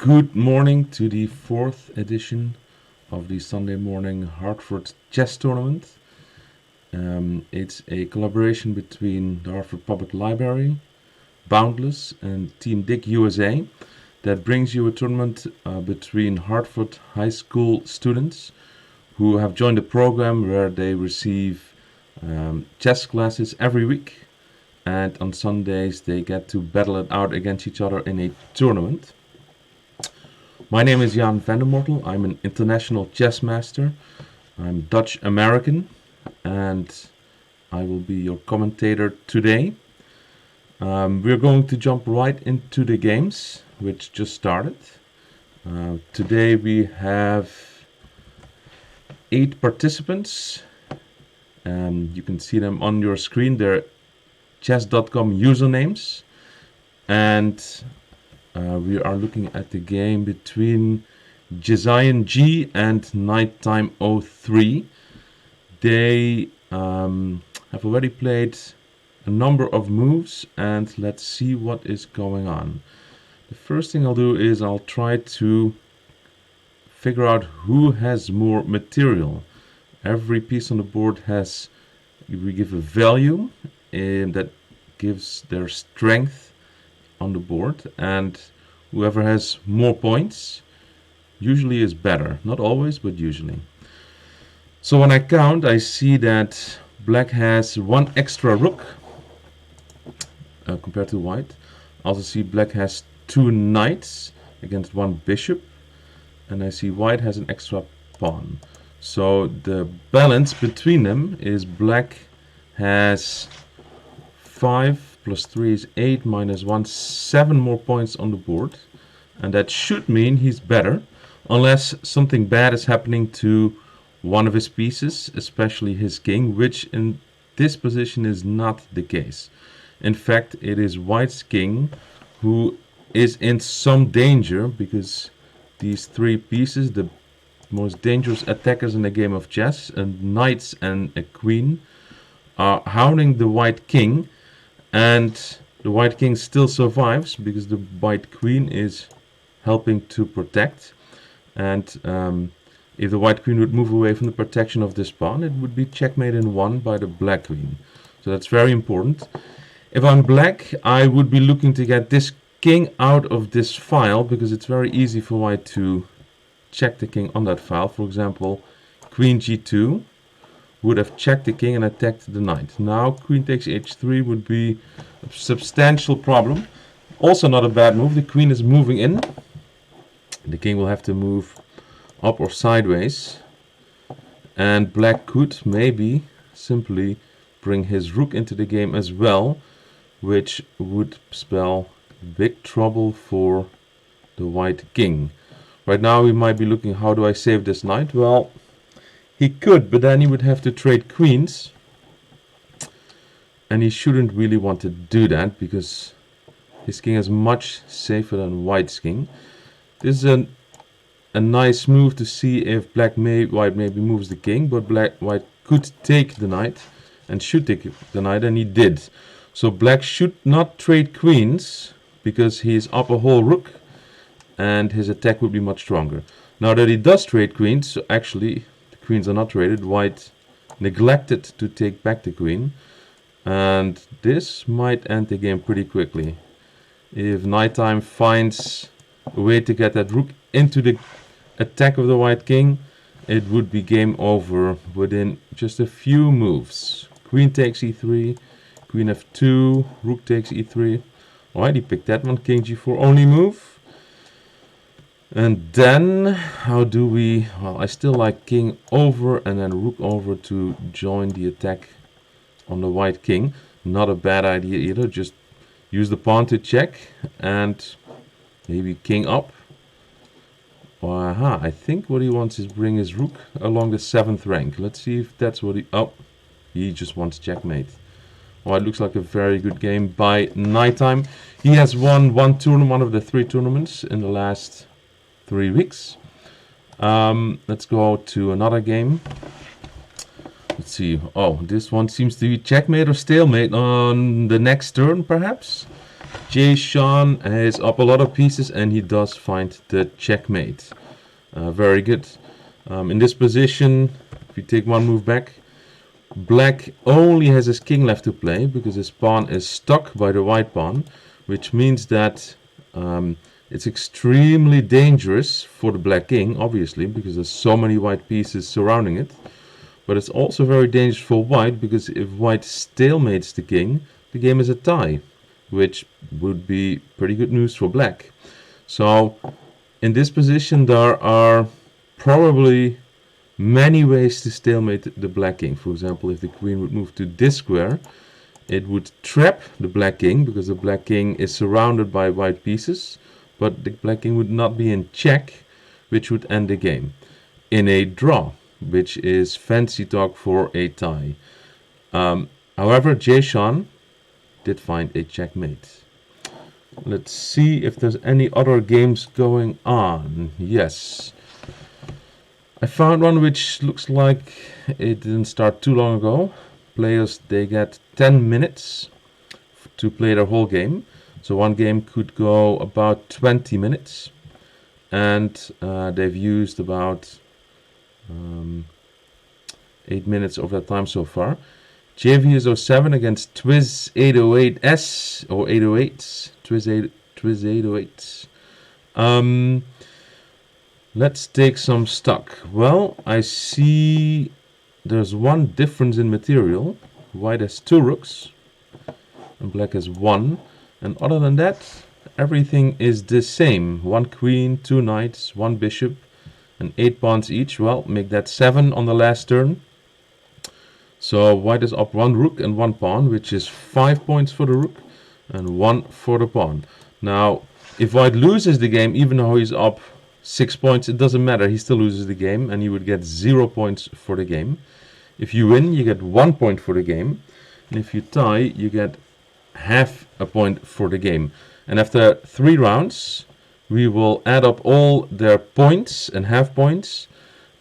Good morning to the fourth edition of the Sunday morning Hartford chess tournament. It's a collaboration between the Hartford Public Library, Boundless, and Team Dick USA that brings you a tournament between Hartford high school students who have joined a program where they receive chess classes every week, and on Sundays they get to battle it out against each other in a tournament. My name is Jan van der Mortel. I'm an international chess master. I'm Dutch American, and I will be your commentator today. We're going to jump right into the games, which just started. Today we have 8 participants. You can see them on your screen. They're chess.com usernames, and we are looking at the game between Jesian G and Nighttime 03. They have already played a number of moves, and let's see what is going on. The first thing I'll do is I'll try to figure out who has more material. Every piece on the board has, we give a value that gives their strength on the board, and whoever has more points usually is better. Not always, but usually. So when I count, I see that black has 1 extra rook compared to white. I also see black has 2 knights against 1 bishop, and I see white has an extra pawn. So the balance between them is black has 5 plus 3 is 8 minus 1, 7 more points on the board, and that should mean he's better, unless something bad is happening to one of his pieces, especially his king, which in this position is not the case. In fact, it is white's king who is in some danger, because these 3 pieces, the most dangerous attackers in the game of chess, and knights and a queen, are hounding the white king, and the white king still survives because the white queen is helping to protect. And if the white queen would move away from the protection of this pawn, it would be checkmate in 1 by the black queen. So that's very important. If I'm black, I would be looking to get this king out of this file, because it's very easy for white to check the king on that file. For example, queen g2 would have checked the king and attacked the knight. Now queen takes h3 would be a substantial problem. Also not a bad move. The queen is moving in. The king will have to move up or sideways. And black could maybe simply bring his rook into the game as well, which would spell big trouble for the white king. Right now we might be looking, how do I save this knight? Well, he could, but then he would have to trade queens, and he shouldn't really want to do that because his king is much safer than white's king. This is a nice move to see if white maybe moves the king, but white could take the knight and should take the knight, and he did. So black should not trade queens because he is up a whole rook, and his attack would be much stronger. Now that he does trade queens, so actually queens are not traded, white neglected to take back the queen, and this might end the game pretty quickly. If nighttime finds a way to get that rook into the attack of the white king, it would be game over within just a few moves. Queen takes e3, queen f2, rook takes e3. Alright, he picked that one, king g4 only move. And then, how do we... Well, I still like king over and then rook over to join the attack on the white king. Not a bad idea either. Just use the pawn to check and maybe king up. Aha, I think what he wants is bring his rook along the 7th rank. Let's see if that's what he... Oh, he just wants checkmate. Well, it looks like a very good game by nighttime. He has won one of the 3 tournaments in the last 3 weeks. Let's go to another game. Let's see. Oh, this one seems to be checkmate or stalemate on the next turn, perhaps. Jay Sean is up a lot of pieces and he does find the checkmate. Very good. In this position, if you take one move back, black only has his king left to play because his pawn is stuck by the white pawn, which means that it's extremely dangerous for the black king, obviously, because there's so many white pieces surrounding it. But it's also very dangerous for white, because if white stalemates the king, the game is a tie, which would be pretty good news for black. So in this position there are probably many ways to stalemate the black king. For example, if the queen would move to this square, it would trap the black king, because the black king is surrounded by white pieces, but the black king would not be in check, which would end the game in a draw, which is fancy talk for a tie. However, Jay Sean did find a checkmate. Let's see if there's any other games going on. Yes. I found one which looks like it didn't start too long ago. Players, they get 10 minutes to play their whole game. So one game could go about 20 minutes. And they've used about 8 minutes of that time so far. JV07 against Twiz 808S or 808s. Twiz 808s. Let's take some stock. Well, I see there's one difference in material. White has 2 rooks and black has 1. And other than that, everything is the same. 1 queen, 2 knights, 1 bishop, and 8 pawns each. Well, make that 7 on the last turn. So white is up 1 rook and 1 pawn, which is 5 points for the rook and 1 for the pawn. Now, if white loses the game, even though he's up 6 points, it doesn't matter. He still loses the game, and you would get 0 points for the game. If you win, you get 1 point for the game. And if you tie, you get half a point for the game. And after 3 rounds, we will add up all their points and half points.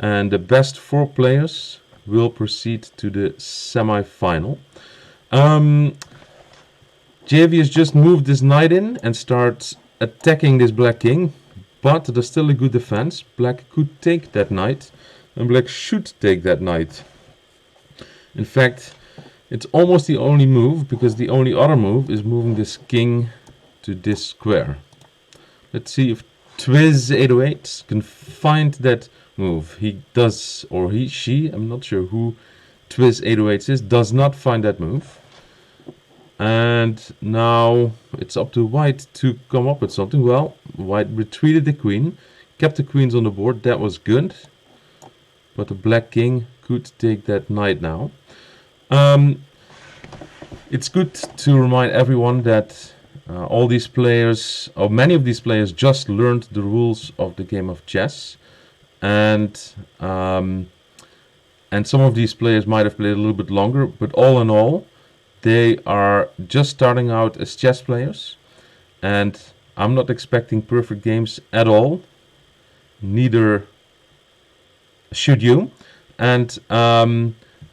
And the best 4 players will proceed to the semi-final. JV has just moved this knight in and starts attacking this black king. But there's still a good defense. Black could take that knight, and black should take that knight. In fact, it's almost the only move, because the only other move is moving this king to this square. Let's see if Twiz808 can find that move. He does, or she, I'm not sure who Twiz808 is, does not find that move. And now it's up to white to come up with something. Well, white retreated the queen, kept the queens on the board. That was good. But the black king could take that knight now. It's good to remind everyone that all these players, or many of these players, just learned the rules of the game of chess. And some of these players might have played a little bit longer, but all in all, they are just starting out as chess players, and I'm not expecting perfect games at all. Neither should you. And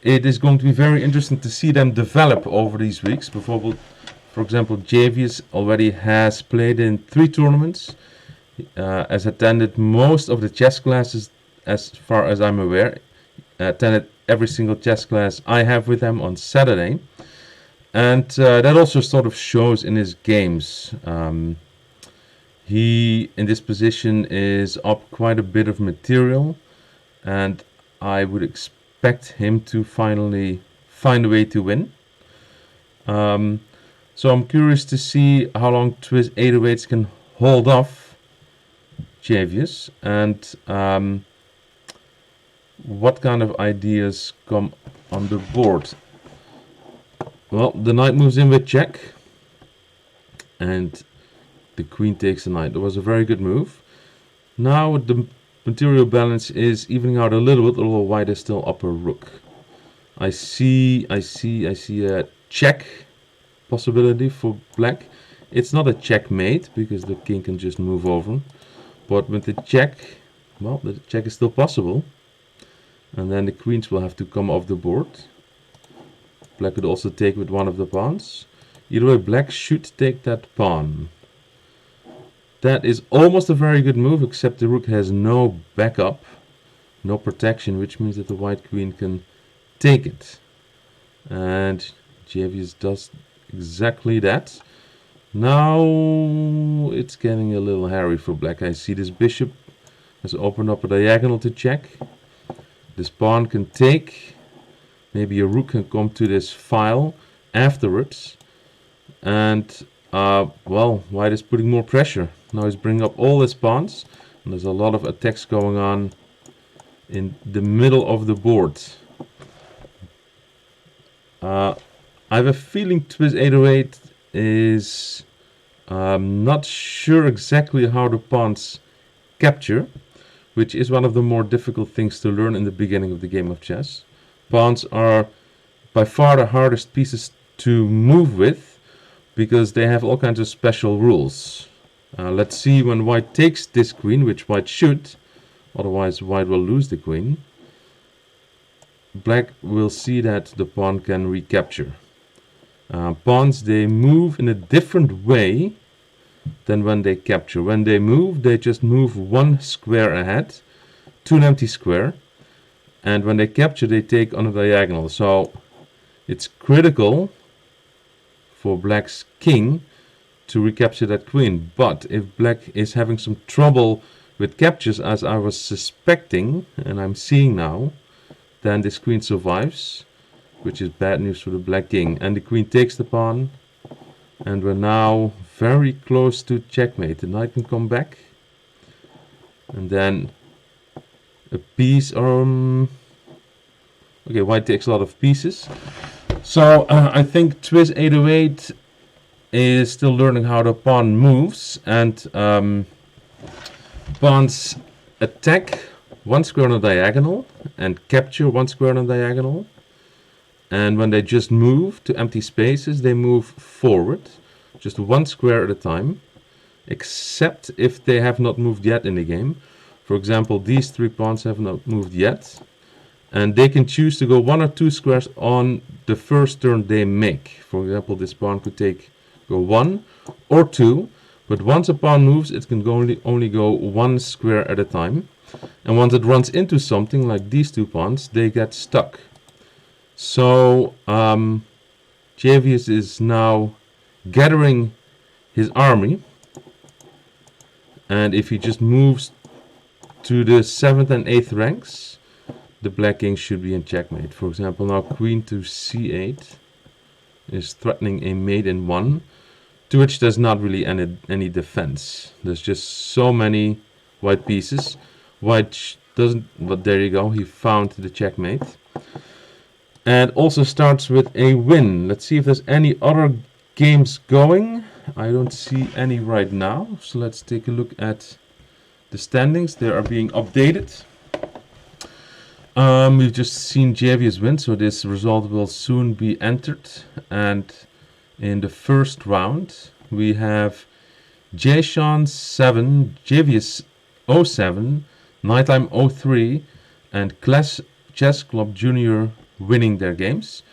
it is going to be very interesting to see them develop over these weeks. For example, Javius already has played in 3 tournaments, has attended most of the chess classes as far as I'm aware. Attended every single chess class I have with him on Saturday. And that also sort of shows in his games. He, in this position, is up quite a bit of material, and I would expect him to finally find a way to win. So I'm curious to see how long Twiz808 can hold off Javius, and what kind of ideas come on the board. Well, the knight moves in with check, and the queen takes the knight. That was a very good move. Now the material balance is evening out a little bit, although white is still up a rook. I see a check possibility for black. It's not a checkmate, because the king can just move over. But with the check, well, the check is still possible. And then the queens will have to come off the board. Black could also take with one of the pawns. Either way, black should take that pawn. That is almost a very good move, except the rook has no backup, no protection, which means that the white queen can take it. And Javius does exactly that. Now it's getting a little hairy for black. I see this bishop has opened up a diagonal to check. This pawn can take. Maybe a rook can come to this file afterwards. And, well, white is putting more pressure. Now he's bringing up all his pawns. And there's a lot of attacks going on in the middle of the board. I have a feeling Twiz 808 is not sure exactly how the pawns capture, which is one of the more difficult things to learn in the beginning of the game of chess. Pawns are by far the hardest pieces to move with because they have all kinds of special rules. Let's see when white takes this queen, which white should, otherwise white will lose the queen. Black will see that the pawn can recapture. Pawns, they move in a different way than when they capture. When they move, they just move one square ahead to an empty square. And when they capture, they take on a diagonal. So it's critical for black's king to recapture that queen. But if black is having some trouble with captures, as I was suspecting, and I'm seeing now, then this queen survives, which is bad news for the black king. And the queen takes the pawn. And we're now very close to checkmate. The knight can come back. And then a piece. Okay, white takes a lot of pieces. So I think Twiz 808 is still learning how the pawn moves. And pawns attack one square on a diagonal and capture one square on a diagonal. And when they just move to empty spaces, they move forward, just one square at a time, except if they have not moved yet in the game. For example, these three pawns have not moved yet, and they can choose to go one or two squares on the first turn they make. For example, this pawn could go one or two, but once a pawn moves, it can only go one square at a time. And once it runs into something like these two pawns, they get stuck. So Javius is now gathering his army, and if he just moves to the 7th and 8th ranks, the black king should be in checkmate. For example, now queen to c8 is threatening a mate in 1, to which there's not really any defense. There's just so many white pieces. White doesn't, but there you go, he found the checkmate. And also starts with a win. Let's see if there's any other games going. I don't see any right now. So let's take a look at the standings. They are being updated. We've just seen Javius win, so this result will soon be entered. And in the first round, we have Jason 7, Javius 07, Nighttime 03, and Clash Chess Club Junior winning their games.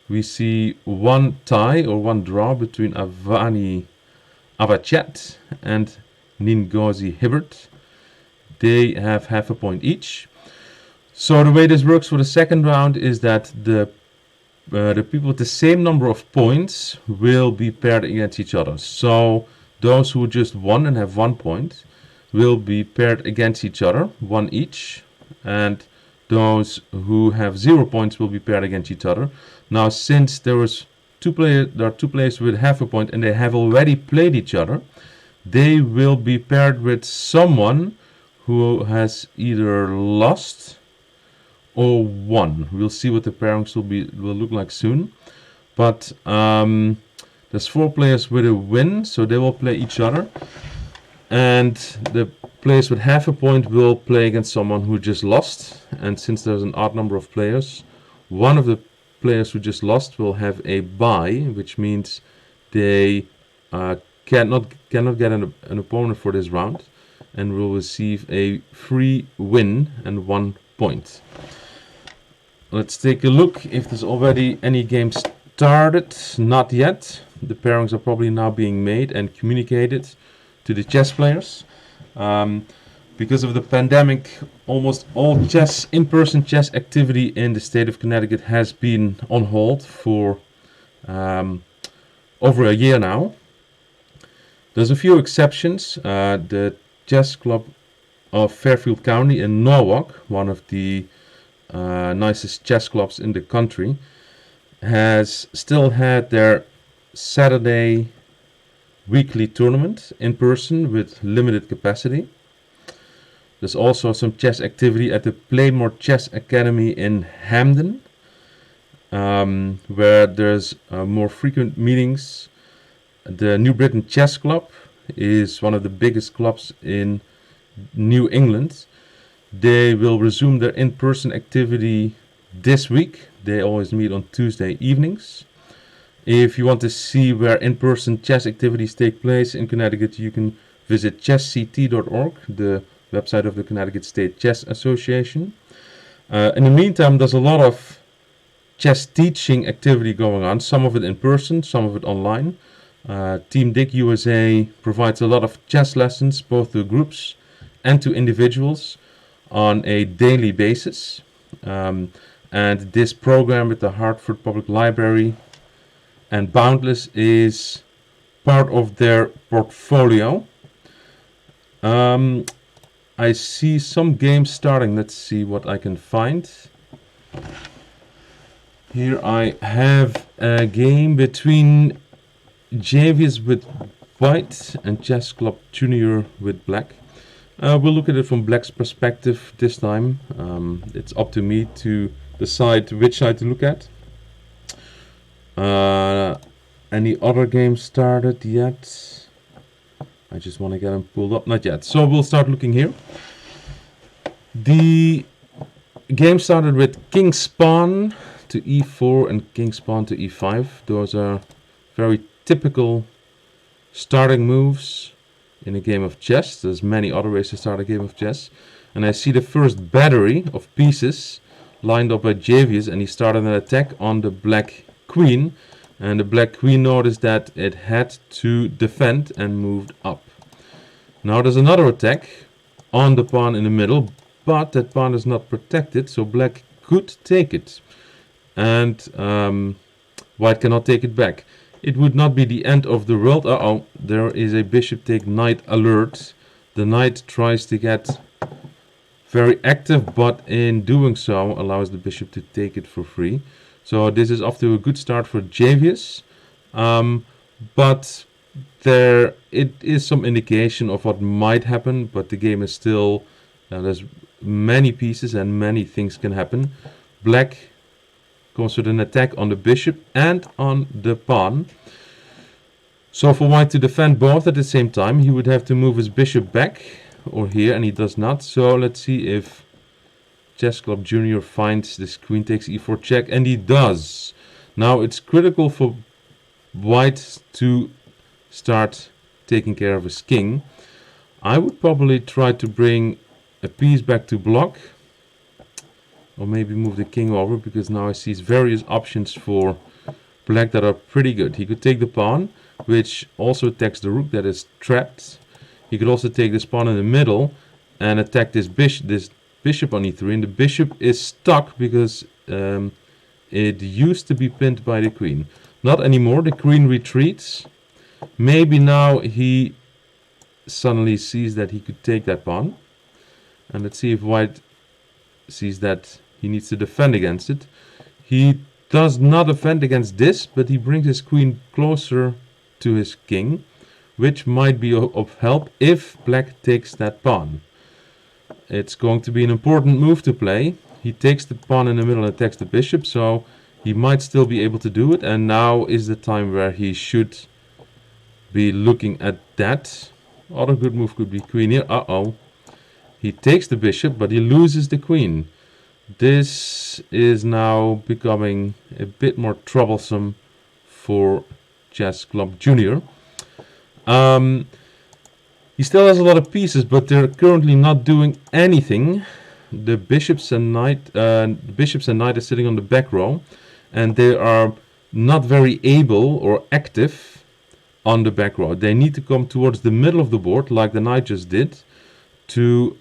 We see one tie or one draw between Avani Avachet and Ningozi Hibbert. They have half a point each. So the way this works for the second round is that the people with the same number of points will be paired against each other. So those who just won and have 1 point will be paired against each other, one each, and those who have 0 points will be paired against each other. Now, since there are two players with half a point and they have already played each other, they will be paired with someone who has either lost or won. We'll see what the pairings will look like soon. But there's 4 players with a win, so they will play each other. And the players with half a point will play against someone who just lost. And since there's an odd number of players, one of the players who just lost will have a bye, which means they cannot get an opponent for this round and will receive a free win and 1 point. Let's take a look if there's already any games started? Not yet. The pairings are probably now being made and communicated to the chess players. Because of the pandemic, almost all in-person chess activity in the state of Connecticut has been on hold for over a year now. There's a few exceptions. The Chess Club of Fairfield County in Norwalk, one of the nicest chess clubs in the country, has still had their Saturday weekly tournament in person with limited capacity. There's also some chess activity at the Playmore Chess Academy in Hamden, where there's more frequent meetings. The New Britain Chess Club is one of the biggest clubs in New England. They will resume their in-person activity this week. They always meet on Tuesday evenings. If you want to see where in-person chess activities take place in Connecticut, you can visit chessct.org, the website of the Connecticut State Chess Association. In the meantime, there's a lot of chess teaching activity going on, some of it in person, some of it online. Team Dick USA provides a lot of chess lessons, both to groups and to individuals, on a daily basis. And this program with the Hartford Public Library and Boundless is part of their portfolio. I see some games starting. Let's see what I can find. Here I have a game between Javius with white and Chess Club Junior with black. We'll look at it from black's perspective this time. It's up to me to decide which side to look at. Any other games started yet? I just want to get them pulled up. Not yet. So we'll start looking here. The game started with King's Pawn to e4 and King's Pawn to e5. Those are very typical starting moves in a game of chess. There's many other ways to start a game of chess. And I see the first battery of pieces lined up by Javius, and he started an attack on the black queen. And the black queen noticed that it had to defend and moved up. Now there's another attack on the pawn in the middle, but that pawn is not protected, so black could take it. And white cannot take it back. It would not be the end of the world. Uh-oh, there is a bishop take knight alert. The knight tries to get very active, but in doing so allows the bishop to take it for free. So this is off to a good start for Javius. But there it is some indication of what might happen, but the game is still, there's many pieces and many things can happen. Black goes with an attack on the bishop and on the pawn. So for white to defend both at the same time, he would have to move his bishop back or here, and he does not. So let's see if Chess Club Junior finds this queen takes e4 check, and he does. Now it's critical for white to start taking care of his king. I would probably try to bring a piece back to block, or maybe move the king over, because now I see various options for black that are pretty good. He could take the pawn, which also attacks the rook that is trapped. He could also take this pawn in the middle and attack this bishop on e3, and the bishop is stuck because it used to be pinned by the queen. Not anymore. The queen retreats. Maybe now he suddenly sees that he could take that pawn. And let's see if white sees that he needs to defend against it. He does not defend against this, but he brings his queen closer to his king, which might be of help if black takes that pawn. It's going to be an important move to play. He takes the pawn in the middle and attacks the bishop, so he might still be able to do it. And now is the time where he should be looking at that. Other good move could be queen here. Uh-oh. He takes the bishop, but he loses the queen. This is now becoming a bit more troublesome for Chess Club Junior. He still has a lot of pieces, but they're currently not doing anything. The bishops and knight are sitting on the back row, and they are not very able or active on the back row. They need to come towards the middle of the board, like the knight just did, to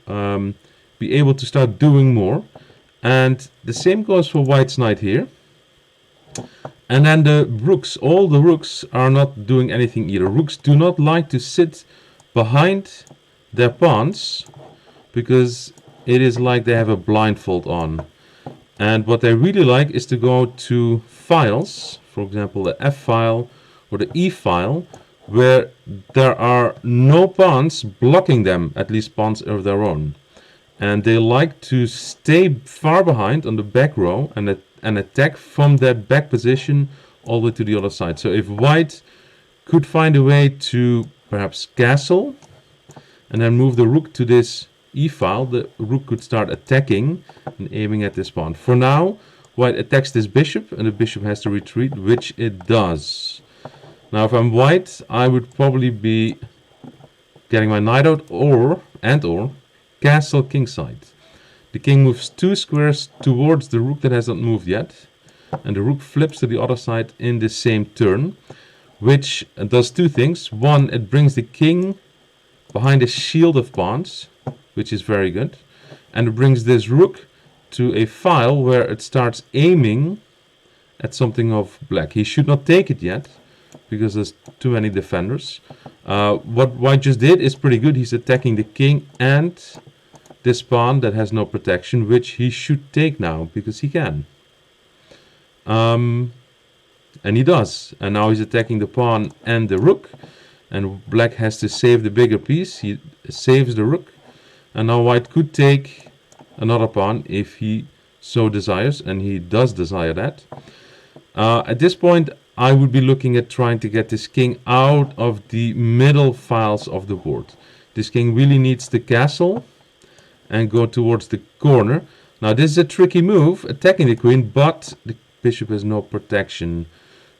be able to start doing more. And the same goes for white's knight here. And then the rooks, all the rooks are not doing anything either. Rooks do not like to sit behind their pawns because it is like they have a blindfold on. And what they really like is to go to files, for example the F file or the E file, where there are no pawns blocking them, at least pawns of their own. And they like to stay far behind on the back row and attack from that back position all the way to the other side. So if white could find a way to perhaps castle and then move the rook to this E file, the rook could start attacking and aiming at this pawn. For now, white attacks this bishop and the bishop has to retreat, which it does. Now if I'm white, I would probably be getting my knight out or castle kingside. The king moves 2 squares towards the rook that has not moved yet, and the rook flips to the other side in the same turn, which does 2 things. One, it brings the king behind a shield of pawns, which is very good, and it brings this rook to a file where it starts aiming at something of black. He should not take it yet because there's too many defenders. What white just did is pretty good. He's attacking the king and this pawn that has no protection, which he should take now because he can. And he does. And now he's attacking the pawn and the rook, and black has to save the bigger piece. He saves the rook, and now white could take another pawn if he so desires, and he does desire that. At this point I would be looking at trying to get this king out of the middle files of the board. This king really needs the castle and go towards the corner. Now this is a tricky move, attacking the queen, but the bishop has no protection.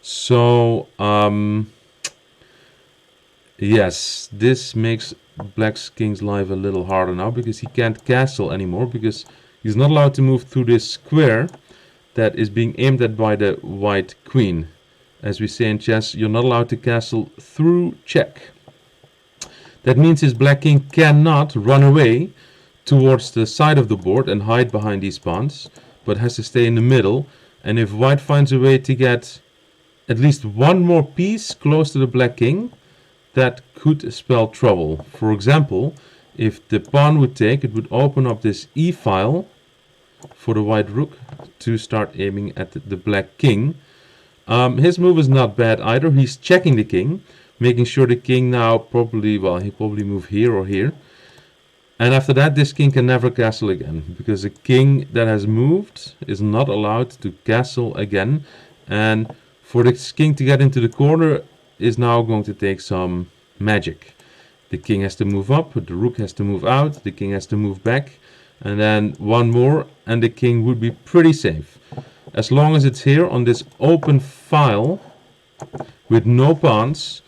So yes, this makes black's king's life a little harder now because he can't castle anymore, because he's not allowed to move through this square that is being aimed at by the white queen. As we say in chess, you're not allowed to castle through check. That means his black king cannot run away towards the side of the board and hide behind these pawns, but has to stay in the middle. And if white finds a way to get at least one more piece close to the black king, that could spell trouble. For example, if the pawn would take, it would open up this E file for the white rook to start aiming at the black king. His move is not bad either. He's checking the king, making sure the king now probably, well, he probably move here or here. And after that, this king can never castle again, because a king that has moved is not allowed to castle again. And for this king to get into the corner is now going to take some magic. The king has to move up, the rook has to move out, the king has to move back, and then one more, and the king would be pretty safe. As long as it's here on this open file with no pawns,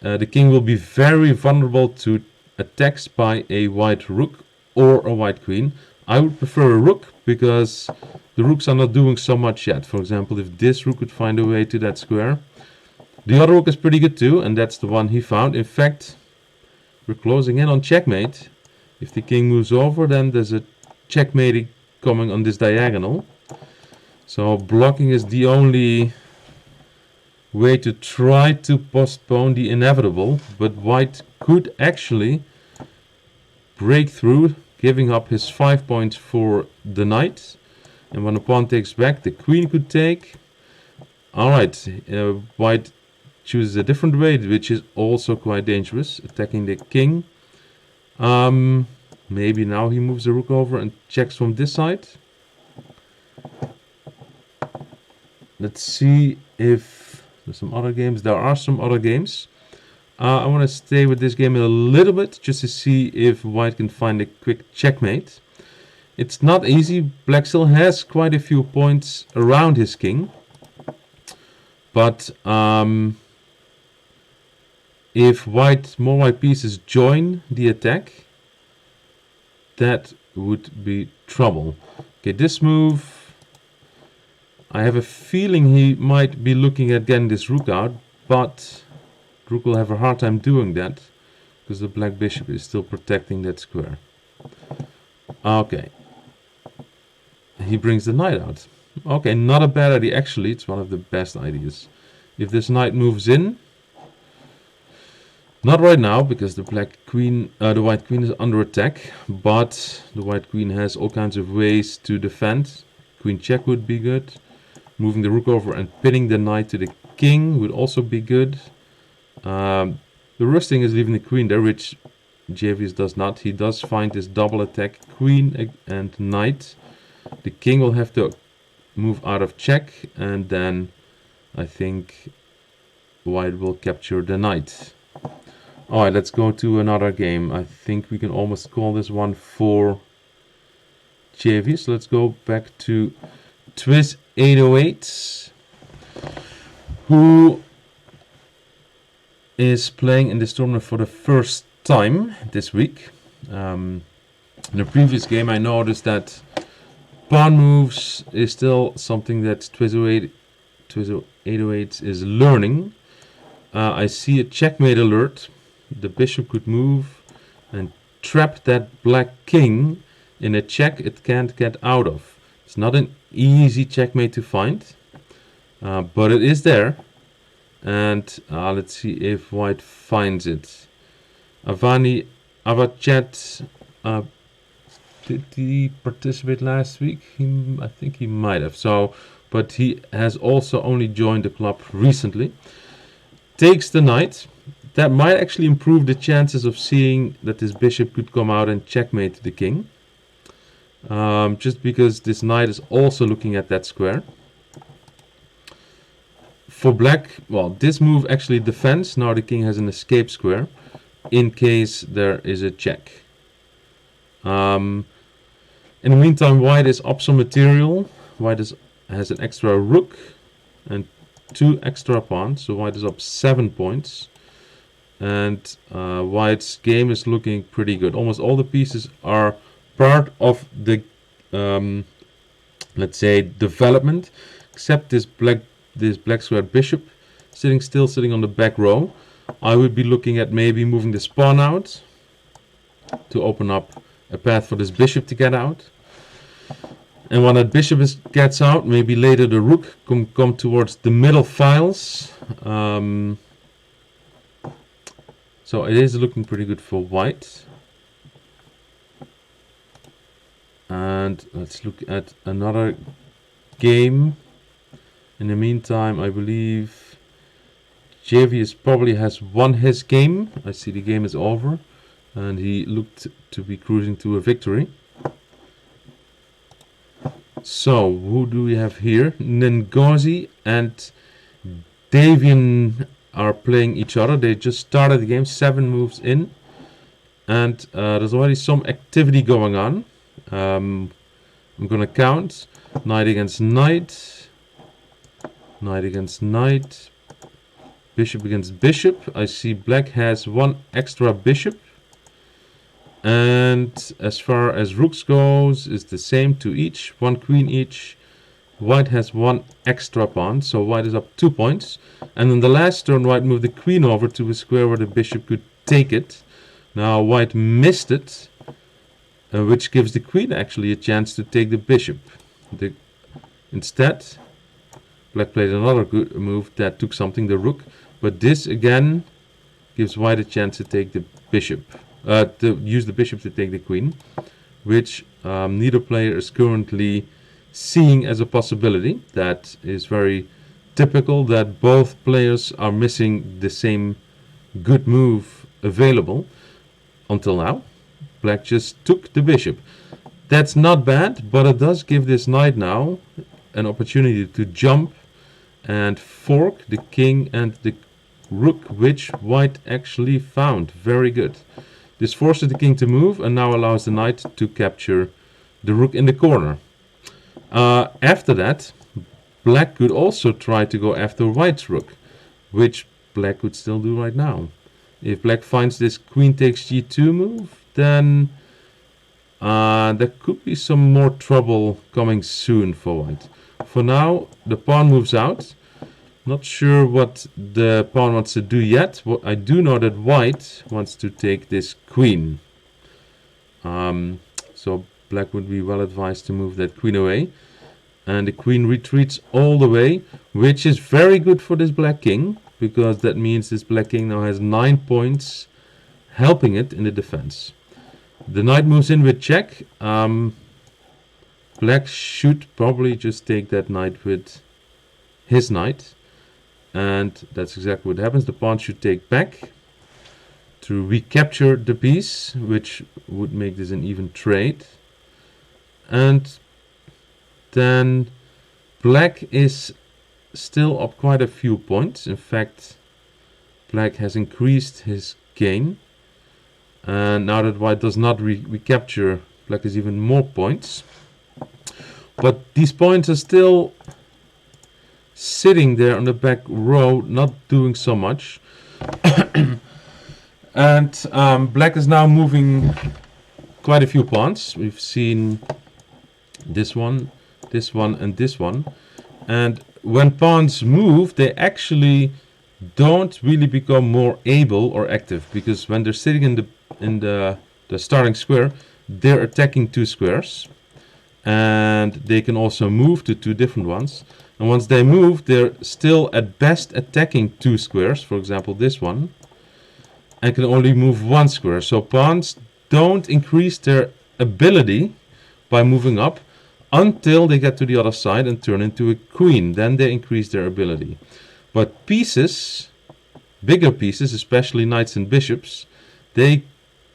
the king will be very vulnerable to attacks by a white rook or a white queen. I would prefer a rook because the rooks are not doing so much yet. For example, if this rook could find a way to that square. The other rook is pretty good too, and that's the one he found. In fact, we're closing in on checkmate. If the king moves over, then there's a checkmate coming on this diagonal. So blocking is the only way to try to postpone the inevitable, but white could actually break through, giving up his 5 points for the knight. And when the pawn takes back, the queen could take. Alright, white chooses a different way, which is also quite dangerous, attacking the king. Maybe now he moves the rook over and checks from this side. Let's see if there's some other games. There are some other games. I want to stay with this game a little bit just to see if white can find a quick checkmate. It's not easy. Black still has quite a few points around his king. But if more white pieces join the attack, that would be trouble. Okay, this move I have a feeling he might be looking at getting this rook out, but rook will have a hard time doing that because the black bishop is still protecting that square. Okay. He brings the knight out. Okay, not a bad idea. Actually, it's one of the best ideas. If this knight moves in, not right now because the white queen is under attack, but the white queen has all kinds of ways to defend. Queen check would be good. Moving the rook over and pinning the knight to the king would also be good. The worst thing is leaving the queen there, which Javius does not. He does find this double attack, queen and knight. The king will have to move out of check, and then I think white will capture the knight. Alright, let's go to another game. I think we can almost call this one for Javius. Let's go back to Twiz 808, who is playing in this tournament for the first time this week. In the previous game I noticed that pawn moves is still something that Twiz 808 is learning. I see a checkmate alert. The bishop could move and trap that black king in a check it can't get out of. It's not an easy checkmate to find, but it is there. And let's see if white finds it. Avani Avachet, did he participate last week? I think he might have. But he has also only joined the club recently. Takes the knight. That might actually improve the chances of seeing that this bishop could come out and checkmate the king. Just because this knight is also looking at that square. For black, well, this move actually defends. Now the king has an escape square in case there is a check. In the meantime, white is up some material. White has an extra rook and 2 extra pawns, so white is up 7 points. And white's game is looking pretty good. Almost all the pieces are part of the, let's say, development, except this black square bishop sitting on the back row. I would be looking at maybe moving this pawn out to open up a path for this bishop to get out. And when that bishop gets out, maybe later the rook can come towards the middle files. So it is looking pretty good for white. And let's look at another game. In the meantime, I believe Javius probably has won his game. I see the game is over. And he looked to be cruising to a victory. So, who do we have here? Ngozi and Davian are playing each other. They just started the game, 7 moves in. And there's already some activity going on. I'm going to count. Knight against knight. Knight against knight. Bishop against bishop. I see black has 1 extra bishop. And as far as rooks goes, it's the same to each, 1 queen each. White has 1 extra pawn, so white is up 2 points. And in the last turn, white moved the queen over to a square where the bishop could take it. Now white missed it, which gives the queen actually a chance to take the bishop. Instead, black played another good move that took something, the rook. But this again gives white a chance to take the bishop. To use the bishop to take the queen, which neither player is currently seeing as a possibility. That is very typical, that both players are missing the same good move available until now. Black just took the bishop. That's not bad, but it does give this knight now an opportunity to jump and fork the king and the rook, which white actually found. Very good. This forces the king to move and now allows the knight to capture the rook in the corner. After that, black could also try to go after white's rook, which black could still do right now. If black finds this queen takes g2 move, then there could be some more trouble coming soon for white. For now, the pawn moves out. Not sure what the pawn wants to do yet. What I do know that white wants to take this queen. So black would be well advised to move that queen away. And the queen retreats all the way, which is very good for this black king, because that means this black king now has 9 points helping it in the defense. The knight moves in with check. Black should probably just take that knight with his knight. And that's exactly what happens. The pawn should take back to recapture the piece, which would make this an even trade. And then black is still up quite a few points. In fact, black has increased his gain. And now that white does not recapture, black has even more points. But these points are still sitting there on the back row, not doing so much. And black is now moving quite a few pawns. We've seen this one, and this one. And when pawns move, they actually don't really become more able or active, because when they're sitting in the starting square, they're attacking 2 squares, and they can also move to 2 different ones. And once they move, they're still at best attacking 2 squares, for example this one, and can only move 1 square. So pawns don't increase their ability by moving up until they get to the other side and turn into a queen. Then they increase their ability. But pieces, bigger pieces, especially knights and bishops, they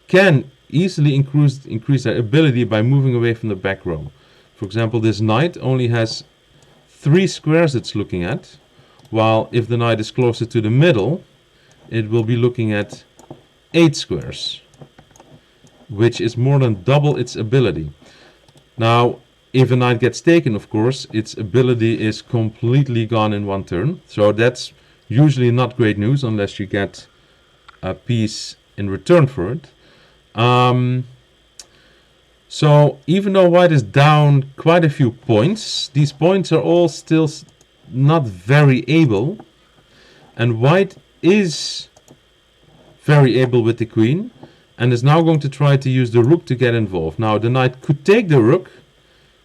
can easily increase their ability by moving away from the back row. For example, this knight only has 3 squares it's looking at, while if the knight is closer to the middle, it will be looking at 8 squares, which is more than double its ability. Now, if a knight gets taken, of course, its ability is completely gone in 1 turn. So that's usually not great news unless you get a piece in return for it. So even though white is down quite a few points, these points are all still not very able. And white is very able with the queen, and is now going to try to use the rook to get involved. Now the knight could take the rook,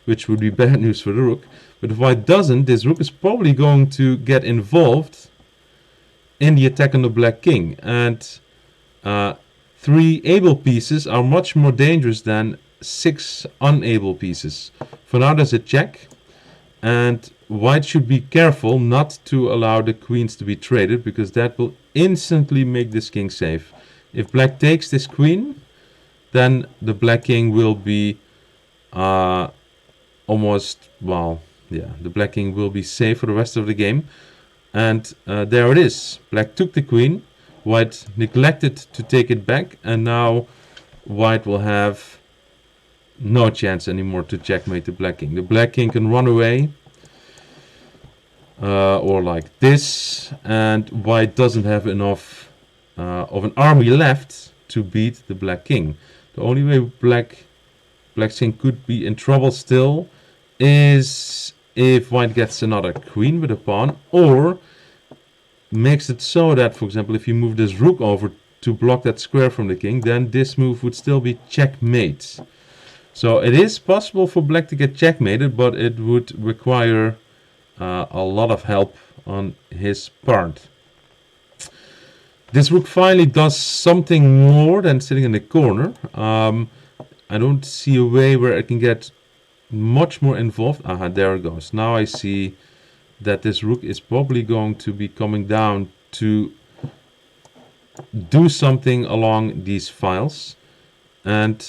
which would be bad news for the rook. But if white doesn't, this rook is probably going to get involved in the attack on the black king. And 3 able pieces are much more dangerous than 6 unable pieces. For now there's a check, and white should be careful not to allow the queens to be traded, because that will instantly make this king safe. If black takes this queen, then the black king will be almost, well, yeah, the black king will be safe for the rest of the game. And there it is. Black took the queen, white neglected to take it back, and now white will have no chance anymore to checkmate the black king. The black king can run away, or like this, and white doesn't have enough of an army left to beat the black king. The only way black king could be in trouble still is if white gets another queen with a pawn, or makes it so that, for example, if you move this rook over to block that square from the king, then this move would still be checkmate. So it is possible for black to get checkmated, but it would require a lot of help on his part. This rook finally does something more than sitting in the corner. I don't see a way where I can get much more involved. Aha, there it goes. Now I see that this rook is probably going to be coming down to do something along these files. And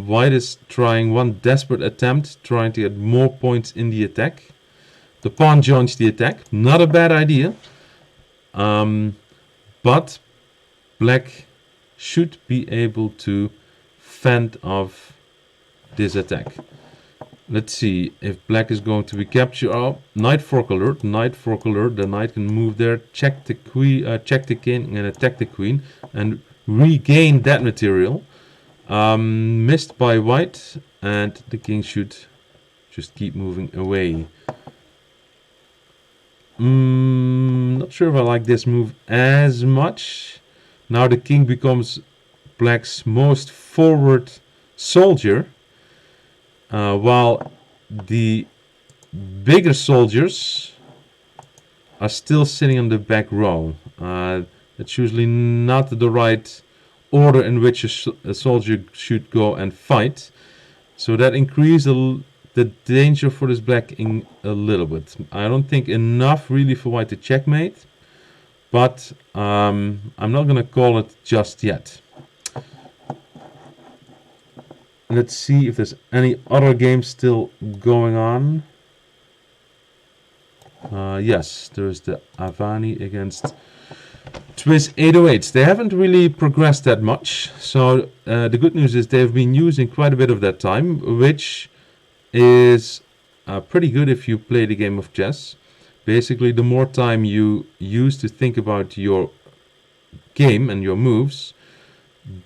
white is trying one desperate attempt, trying to get more points in the attack. The pawn joins the attack. Not a bad idea. But black should be able to fend off this attack. Let's see if black is going to be captured. Oh, knight fork alert, knight fork alert. The knight can move there, check the queen, check the king, and attack the queen, and regain that material. Missed by white, and the king should just keep moving away. Not sure if I like this move as much. Now the king becomes black's most forward soldier, while the bigger soldiers are still sitting on the back row. That's usually not the right order in which a soldier should go and fight. So that increases the danger for this black king a little bit. I don't think enough really for white to checkmate, but I'm not going to call it just yet. Let's see if there's any other games still going on. Yes, there's the Avani against Twiz 808s. They haven't really progressed that much, so the good news is they've been using quite a bit of that time, which is pretty good if you play the game of chess. Basically, the more time you use to think about your game and your moves,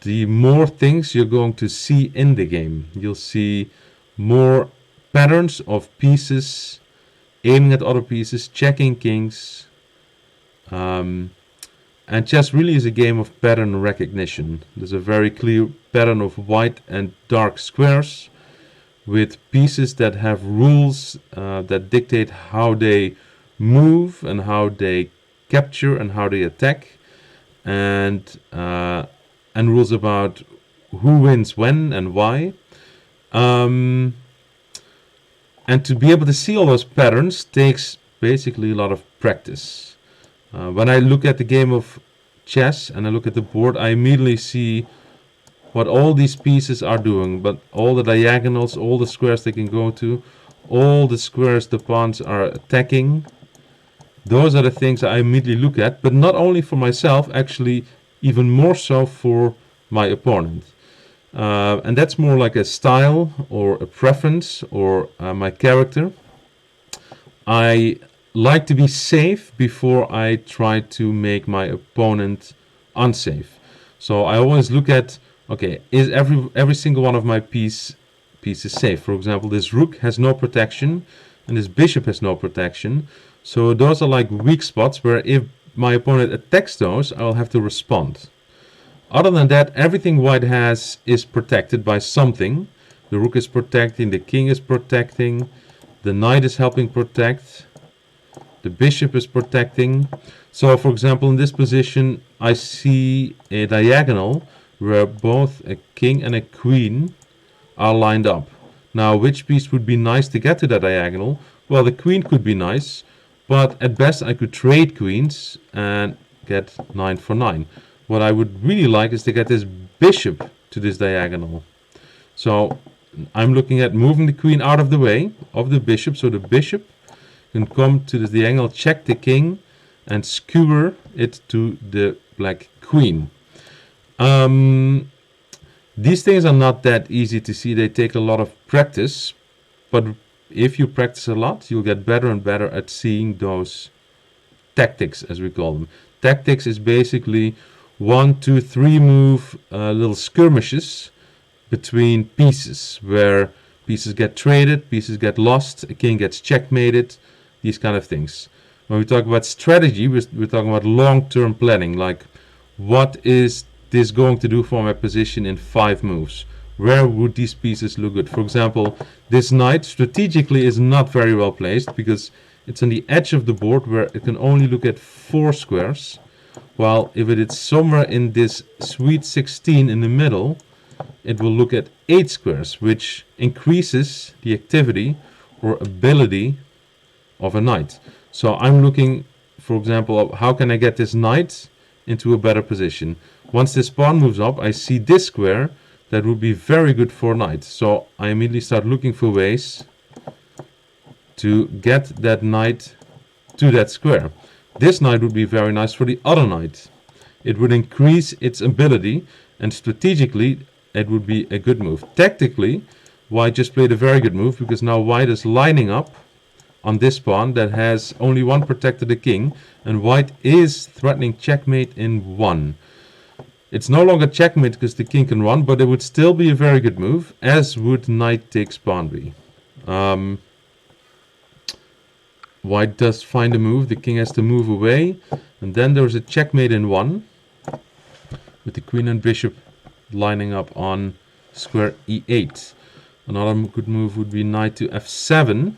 the more things you're going to see in the game. You'll see more patterns of pieces, aiming at other pieces, checking kings. And chess really is a game of pattern recognition. There's a very clear pattern of white and dark squares with pieces that have rules that dictate how they move and how they capture and how they attack, and rules about who wins when and why. And to be able to see all those patterns takes basically a lot of practice. When I look at the game of chess and I look at the board, I immediately see what all these pieces are doing, but all the diagonals, all the squares they can go to, all the squares the pawns are attacking. Those are the things I immediately look at, but not only for myself, actually even more so for my opponent. And that's more like a style or a preference or my character. I like to be safe before I try to make my opponent unsafe. So I always look at, okay, is every single one of my pieces safe? For example, this rook has no protection and this bishop has no protection. So those are like weak spots where if my opponent attacks those, I'll have to respond. Other than that, everything white has is protected by something. The rook is protecting, the king is protecting, the knight is helping protect, the bishop is protecting. So for example, in this position, I see a diagonal where both a king and a queen are lined up. Now, which piece would be nice to get to that diagonal? Well, the queen could be nice, but at best I could trade queens and get 9 for 9. What I would really like is to get this bishop to this diagonal. So I'm looking at moving the queen out of the way of the bishop, so the bishop can come to the diagonal, check the king, and skewer it to the black queen. These things are not that easy to see. They take a lot of practice, but if you practice a lot, you'll get better and better at seeing those tactics, as we call them. Tactics is basically 1, 2, 3 move little skirmishes between pieces, where pieces get traded, pieces get lost, a king gets checkmated, these kind of things. When we talk about strategy, we're talking about long-term planning, like what is this going to do for my position in 5 moves? Where would these pieces look good? For example, this knight strategically is not very well placed because it's on the edge of the board where it can only look at 4 squares. While if it is somewhere in this sweet 16 in the middle, it will look at 8 squares, which increases the activity or ability of a knight. So I'm looking, for example, how can I get this knight into a better position? Once this pawn moves up, I see this square that would be very good for knight. So I immediately start looking for ways to get that knight to that square. This knight would be very nice for the other knight. It would increase its ability, and strategically it would be a good move. Tactically, white just played a very good move because now white is lining up on this pawn that has only one protector, the king, and white is threatening checkmate in 1. It's no longer checkmate because the king can run, but it would still be a very good move, as would knight takes pawn be. White does find a move. The king has to move away. And then there's a checkmate in 1. With the queen and bishop lining up on square e8. Another good move would be knight to f7.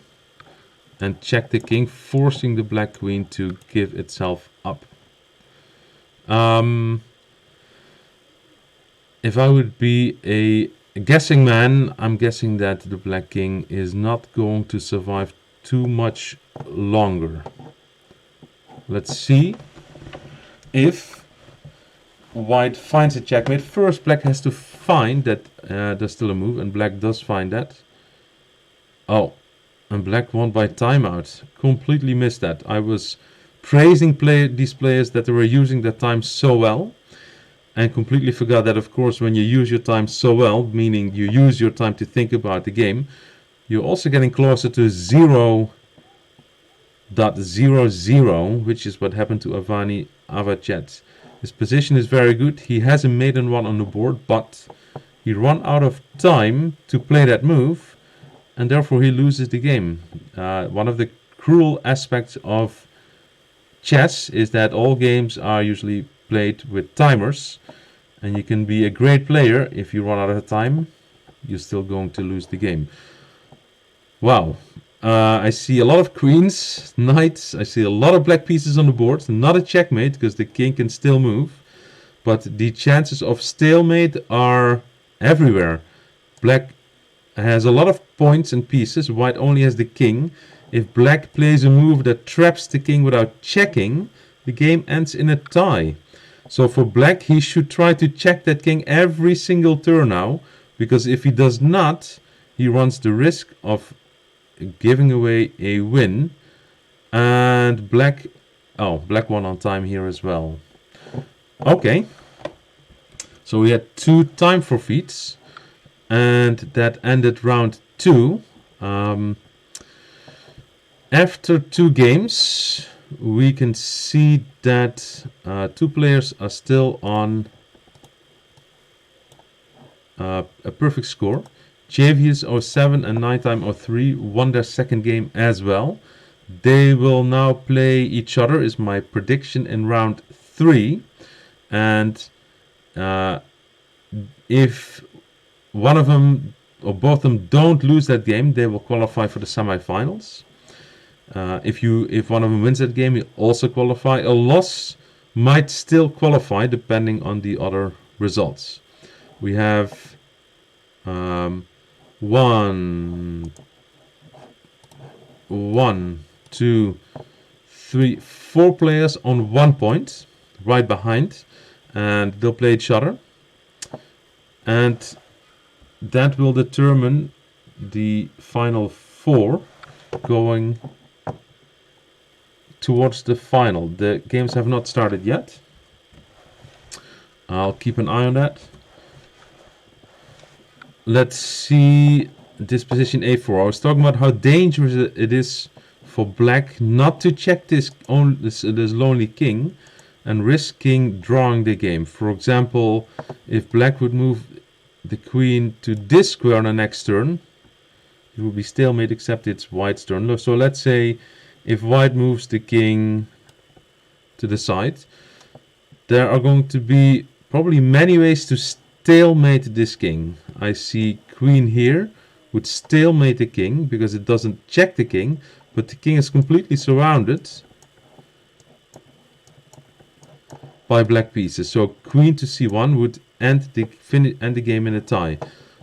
And check the king, forcing the black queen to give itself up. If I would be a guessing man, I'm guessing that the black king is not going to survive too much longer. Let's see if white finds a checkmate. First, black has to find that there's still a move, and black does find that. Oh, and black won by timeout. Completely missed that. I was praising these players that they were using their time so well, and completely forgot that, of course, when you use your time so well, meaning you use your time to think about the game, you're also getting closer to 0.00, which is what happened to Avani Avachet. His position is very good. He has a maiden one on the board, but he ran out of time to play that move, and therefore he loses the game. One of the cruel aspects of chess is that all games are usually played with timers, and you can be a great player. If you run out of time, you're still going to lose the game. Wow. I see a lot of queens, knights. I see a lot of black pieces on the board. Not a checkmate, because the king can still move. But the chances of stalemate are everywhere. Black has a lot of points and pieces. White only has the king. If black plays a move that traps the king without checking, the game ends in a tie. So for black, he should try to check that king every single turn now. Because if he does not, he runs the risk of giving away a win. And black won on time here as well. Okay, so we had 2 time forfeits, and that ended round 2. After 2 games, we can see that 2 players are still on a perfect score. Javius 07 and Nighttime 03 won their second game as well. They will now play each other, is my prediction, in round 3. And if one of them or both of them don't lose that game, they will qualify for the semifinals. If one of them wins that game, you also qualify. A loss might still qualify depending on the other results. We have 1, 2, 3, 4 players on 1 point, right behind, and they'll play each other, and that will determine the final 4 going towards the final. The games have not started yet. I'll keep an eye on that. Let's see this position A4. I was talking about how dangerous it is for black not to check this lonely king and risking drawing the game. For example, if black would move the queen to this square on the next turn, it would be stalemate except it's white's turn. So let's say if white moves the king to the side, there are going to be probably many ways to stalemate this king. I see queen here would stalemate the king because it doesn't check the king, but the king is completely surrounded by black pieces. So queen to c1 would end the game in a tie.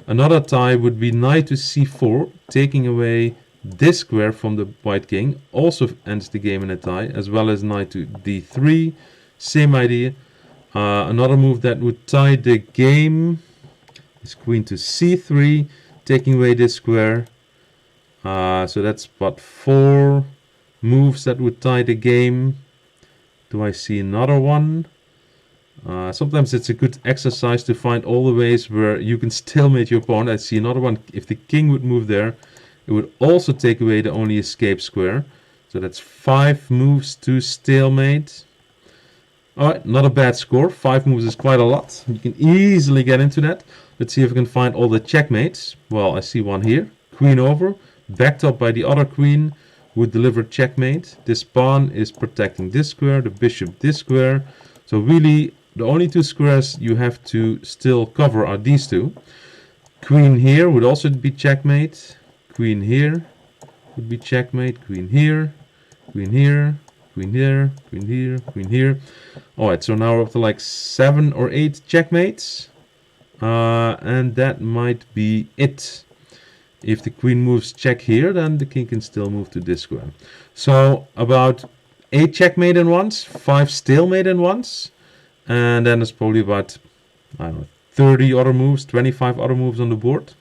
Another tie would be knight to c4, taking away this square from the white king, also ends the game in a tie, as well as knight to d3, same idea. Another move that would tie the game is queen to c3, taking away this square. So that's about 4 moves that would tie the game. Do I see another one? Sometimes it's a good exercise to find all the ways where you can stalemate your opponent. I see another one. If the king would move there, it would also take away the only escape square. So that's 5 moves to stalemate. Alright, not a bad score. 5 moves is quite a lot. You can easily get into that. Let's see if we can find all the checkmates. Well, I see one here. Queen over, backed up by the other queen, would deliver checkmate. This pawn is protecting this square, the bishop this square. So really, the only two squares you have to still cover are these two. Queen here would also be checkmate. Queen here would be checkmate. Queen here, queen here, queen here, queen here, queen here. Alright, so now we're up to like 7 or 8 checkmates. And that might be it. If the queen moves check here, then the king can still move to this square. So about 8 checkmate in once, 5 stalemate in once, and then there's probably about, I don't know, 30 other moves, 25 other moves on the board.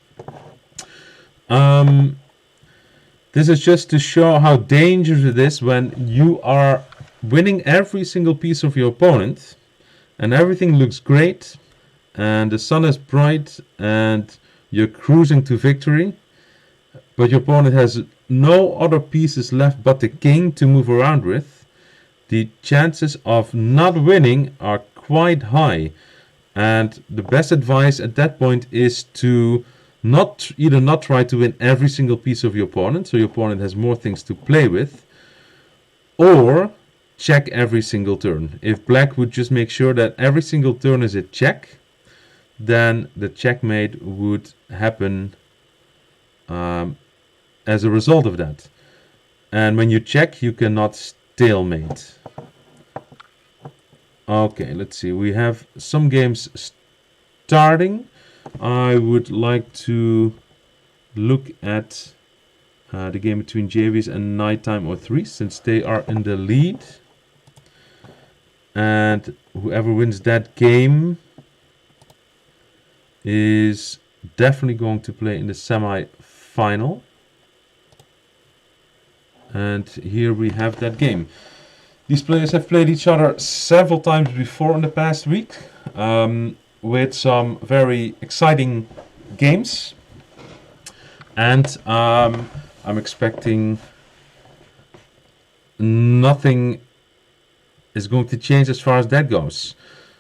This is just to show how dangerous it is when you are winning every single piece of your opponent, and everything looks great, and the sun is bright, and you're cruising to victory. But your opponent has no other pieces left but the king to move around with. The chances of not winning are quite high. And the best advice at that point is to either not try to win every single piece of your opponent, so your opponent has more things to play with, or check every single turn. If black would just make sure that every single turn is a check, then the checkmate would happen as a result of that. And when you check, you cannot stalemate. Okay, let's see. We have some games starting. I would like to look at the game between JVs and Nighttime 03, since they are in the lead. And whoever wins that game is definitely going to play in the semi-final. And here we have that game. These players have played each other several times before in the past week, with some very exciting games. And I'm expecting nothing is going to change as far as that goes.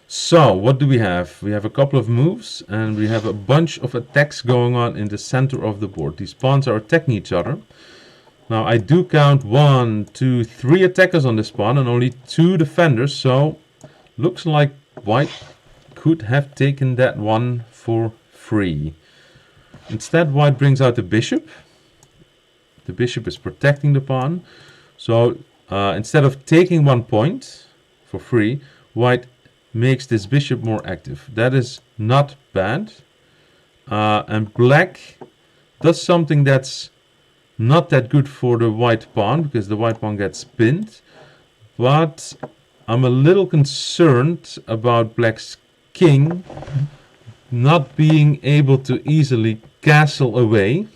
So, what do we have? We have a couple of moves, and we have a bunch of attacks going on in the center of the board. These pawns are attacking each other. Now, I do count 1, 2, 3 attackers on this pawn and only 2 defenders, so looks like white could have taken that one for free. Instead, white brings out the bishop. The bishop is protecting the pawn. So, instead of taking 1 point for free, white makes this bishop more active. That is not bad. And black does something that's not that good for the white pawn, because the white pawn gets pinned. But I'm a little concerned about black's king not being able to easily castle away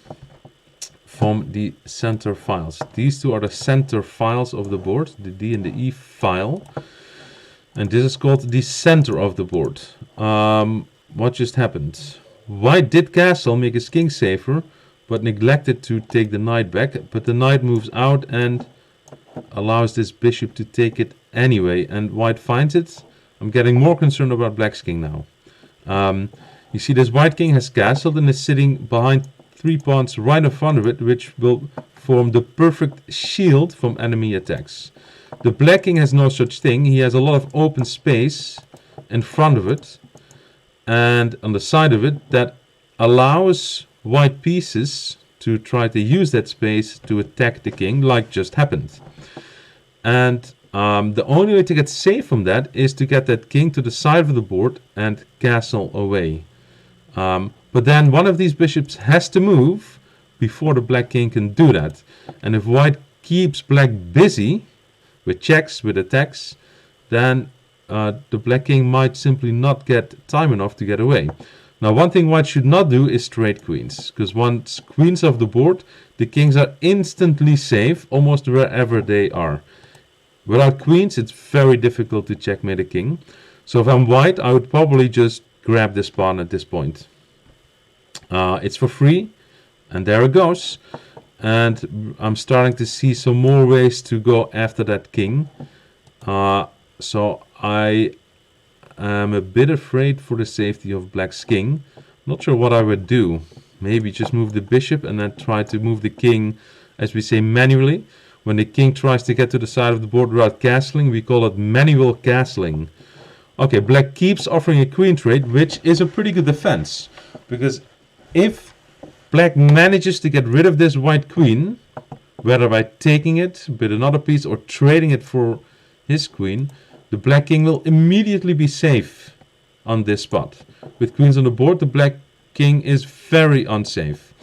from the center files. These two are the center files of the board, the D and the E file. And this is called the center of the board. What just happened? White did castle, make his king safer, but neglected to take the knight back. But the knight moves out and allows this bishop to take it anyway. And white finds it. I'm getting more concerned about black's king now. You see, this white king has castled and is sitting behind 3 pawns right in front of it, which will form the perfect shield from enemy attacks. The black king has no such thing. He has a lot of open space in front of it and on the side of it that allows white pieces to try to use that space to attack the king, like just happened. And the only way to get safe from that is to get that king to the side of the board and castle away. But then one of these bishops has to move before the black king can do that. And if white keeps black busy with checks, with attacks, then the black king might simply not get time enough to get away. Now, one thing white should not do is trade queens, because once queens off the board, the kings are instantly safe almost wherever they are. Without queens, it's very difficult to checkmate a king. So if I'm white, I would probably just grab this pawn at this point. It's for free, and there it goes. And I'm starting to see some more ways to go after that king. So I am a bit afraid for the safety of black's king. Not sure what I would do. Maybe just move the bishop and then try to move the king, as we say, manually. When the king tries to get to the side of the board without castling, we call it manual castling. Okay, black keeps offering a queen trade, which is a pretty good defense. Because if black manages to get rid of this white queen, whether by taking it with another piece or trading it for his queen, the black king will immediately be safe on this spot. With queens on the board, the black king is very unsafe.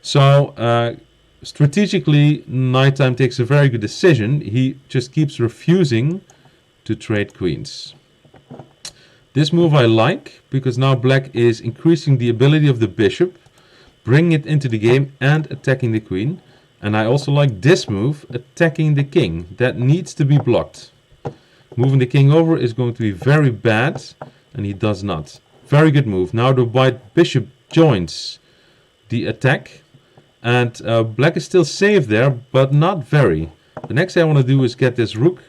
So strategically, Nighttime takes a very good decision. He just keeps refusing to trade queens. This move I like, because now black is increasing the ability of the bishop, bringing it into the game and attacking the queen. And I also like this move, attacking the king. That needs to be blocked. Moving the king over is going to be very bad, and he does not. Very good move. Now the white bishop joins the attack, and black is still safe there, but not very. The next thing I want to do is get this rook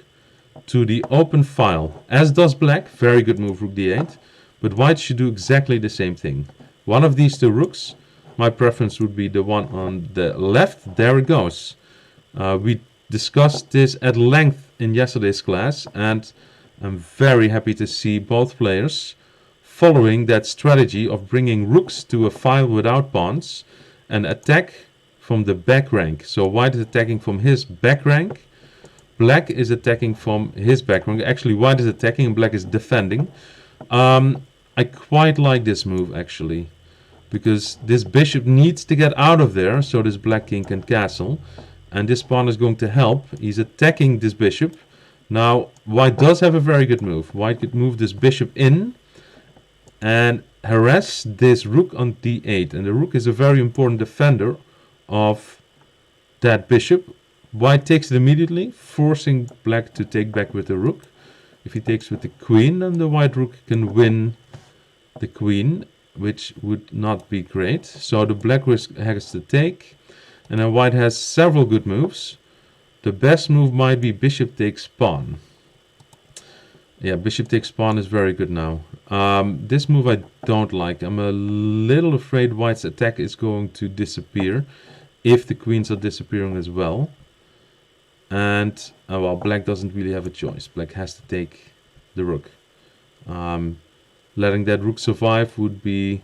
to the open file, as does black. Very good move, rook d8. But white should do exactly the same thing. One of these two rooks, my preference would be the one on the left. There it goes. We discussed this at length in yesterday's class, and I'm very happy to see both players following that strategy of bringing rooks to a file without pawns and attack from the back rank. So white is attacking from his back rank, black is attacking from his back rank. Actually, white is attacking and black is defending. I quite like this move, actually, because this bishop needs to get out of there so this black king can castle, and this pawn is going to help. He's attacking this bishop. Now white does have a very good move. White could move this bishop in and harass this rook on d8, and the rook is a very important defender of that bishop. White takes it immediately, forcing black to take back with the rook. If he takes with the queen, then the white rook can win the queen, which would not be great. So the black risk has to take, and then white has several good moves. The best move might be bishop takes pawn. Yeah, bishop takes pawn is very good now. This move I don't like. I'm a little afraid white's attack is going to disappear if the queens are disappearing as well. And well, black doesn't really have a choice. Black has to take the rook. Letting that rook survive would be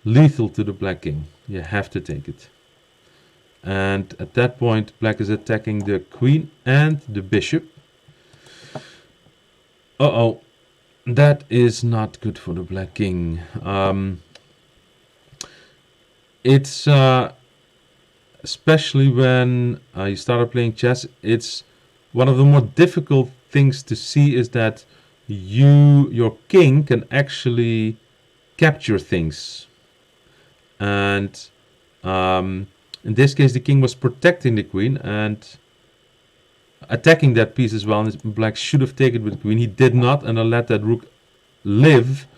lethal to the black king. You have to take it. And at that point, black is attacking the queen and the bishop. Uh-oh. That is not good for the black king. It's especially when you started playing chess, it's one of the more difficult things to see is that your king can actually capture things. And in this case, the king was protecting the queen and attacking that piece as well. And black should have taken it with the queen. He did not, and I let that rook live.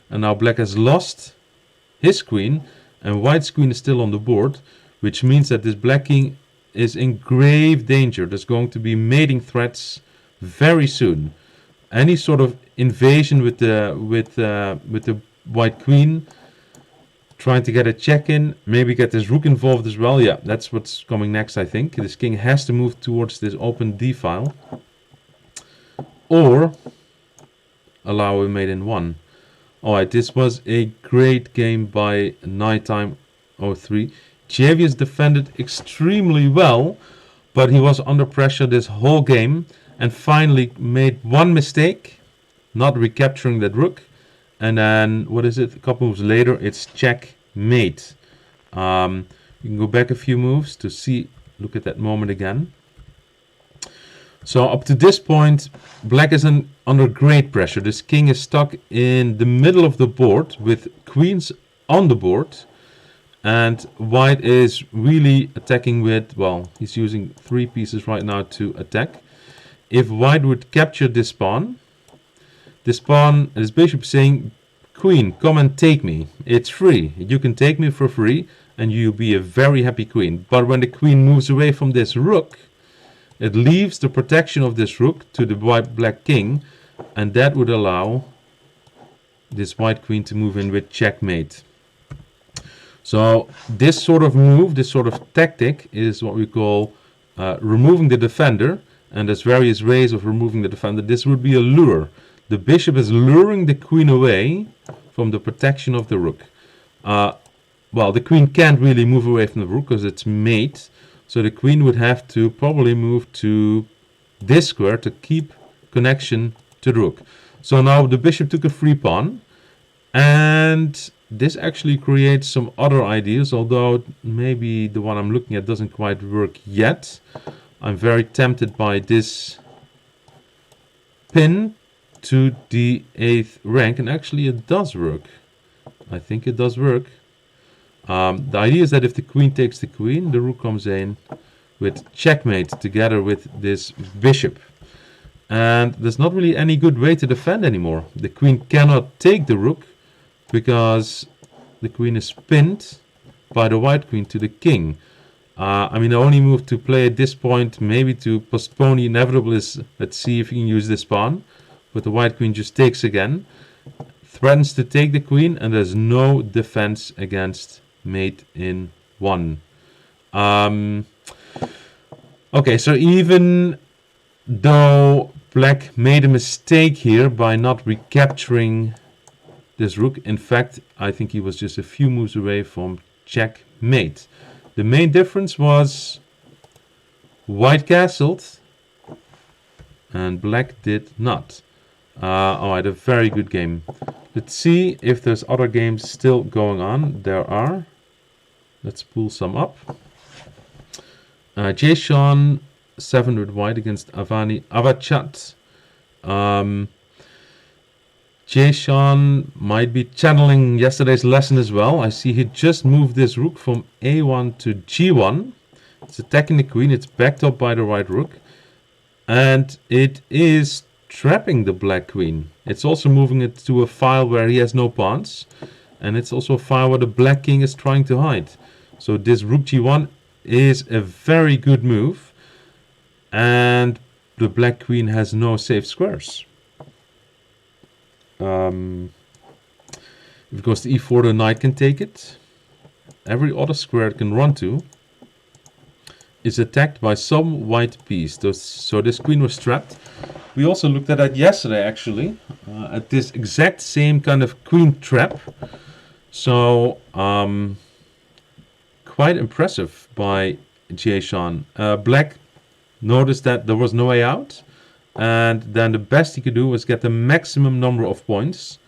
And now black has lost his queen, and white's queen is still on the board, which means that this black king is in grave danger. There's going to be mating threats very soon. Any sort of invasion with the white queen, trying to get a check in, maybe get this rook involved as well. Yeah, that's what's coming next, I think. This king has to move towards this open d file, or allow a mate in one. Alright, this was a great game by Nighttime 03. Javius defended extremely well, but he was under pressure this whole game and finally made one mistake, not recapturing that rook. And then, what is it? A couple moves later, it's checkmate. You can go back a few moves to see, look at that moment again. So up to this point, black is under great pressure. This king is stuck in the middle of the board with queens on the board. And white is really attacking with, well, he's using 3 pieces right now to attack. If white would capture this pawn, this bishop is saying, queen, come and take me. It's free. You can take me for free and you'll be a very happy queen. But when the queen moves away from this rook, it leaves the protection of this rook to the white-black king, and that would allow this white queen to move in with checkmate. So this sort of move, this sort of tactic is what we call removing the defender, and there's various ways of removing the defender. This would be a lure. The bishop is luring the queen away from the protection of the rook. Well, the queen can't really move away from the rook because it's mate, so the queen would have to probably move to this square to keep connection to the rook. So now the bishop took a free pawn, and this actually creates some other ideas, although maybe the one I'm looking at doesn't quite work yet. I'm very tempted by this pin to the 8th rank, and actually it does work. I think it does work. The idea is that if the queen takes the queen, the rook comes in with checkmate together with this bishop. And there's not really any good way to defend anymore. The queen cannot take the rook because the queen is pinned by the white queen to the king. I mean, the only move to play at this point, maybe to postpone the inevitable, is let's see if you can use this pawn. But the white queen just takes again, threatens to take the queen, and there's no defense against mate in 1. Okay, so even though black made a mistake here by not recapturing this rook, in fact, I think he was just a few moves away from checkmate. The main difference was white castled and black did not. Oh, I had a very good game. Let's see if there's other games still going on. There are. Let's pull some up. Jason 7 with white against Avani Avachat. Jason might be channeling yesterday's lesson as well. I see he just moved this rook from a1 to g1. It's attacking the queen. It's backed up by the white rook. And it is trapping the black queen. It's also moving it to a file where he has no pawns. And it's also a file where the black king is trying to hide. So this rook g1 is a very good move. And the black queen has no safe squares. If it goes to e4, the knight can take it. Every other square it can run to is attacked by some white piece. So this queen was trapped. We also looked at that yesterday, actually, at this exact same kind of queen trap. So quite impressive by Jason. Black noticed that there was no way out. And then the best he could do was get the maximum number of points,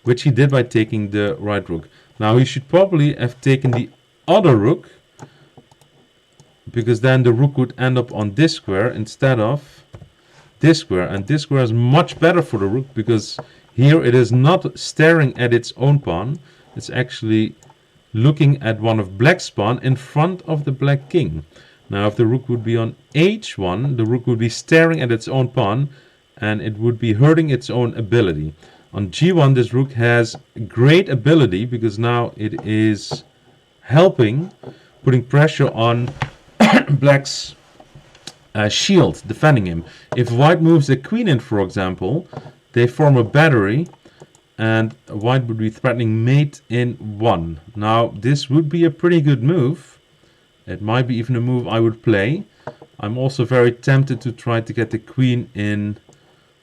which he did by taking the right rook. Now he should probably have taken the other rook, because then the rook would end up on this square instead of this square. And this square is much better for the rook, because here it is not staring at its own pawn. It's actually looking at one of black's pawn in front of the black king. Now if the rook would be on h1, the rook would be staring at its own pawn and it would be hurting its own ability. On g1 this rook has great ability because now it is helping, putting pressure on black's shield, defending him. If white moves the queen in, for example, they form a battery and white would be threatening mate in 1. Now this would be a pretty good move. It might be even a move I would play. I'm also very tempted to try to get the queen in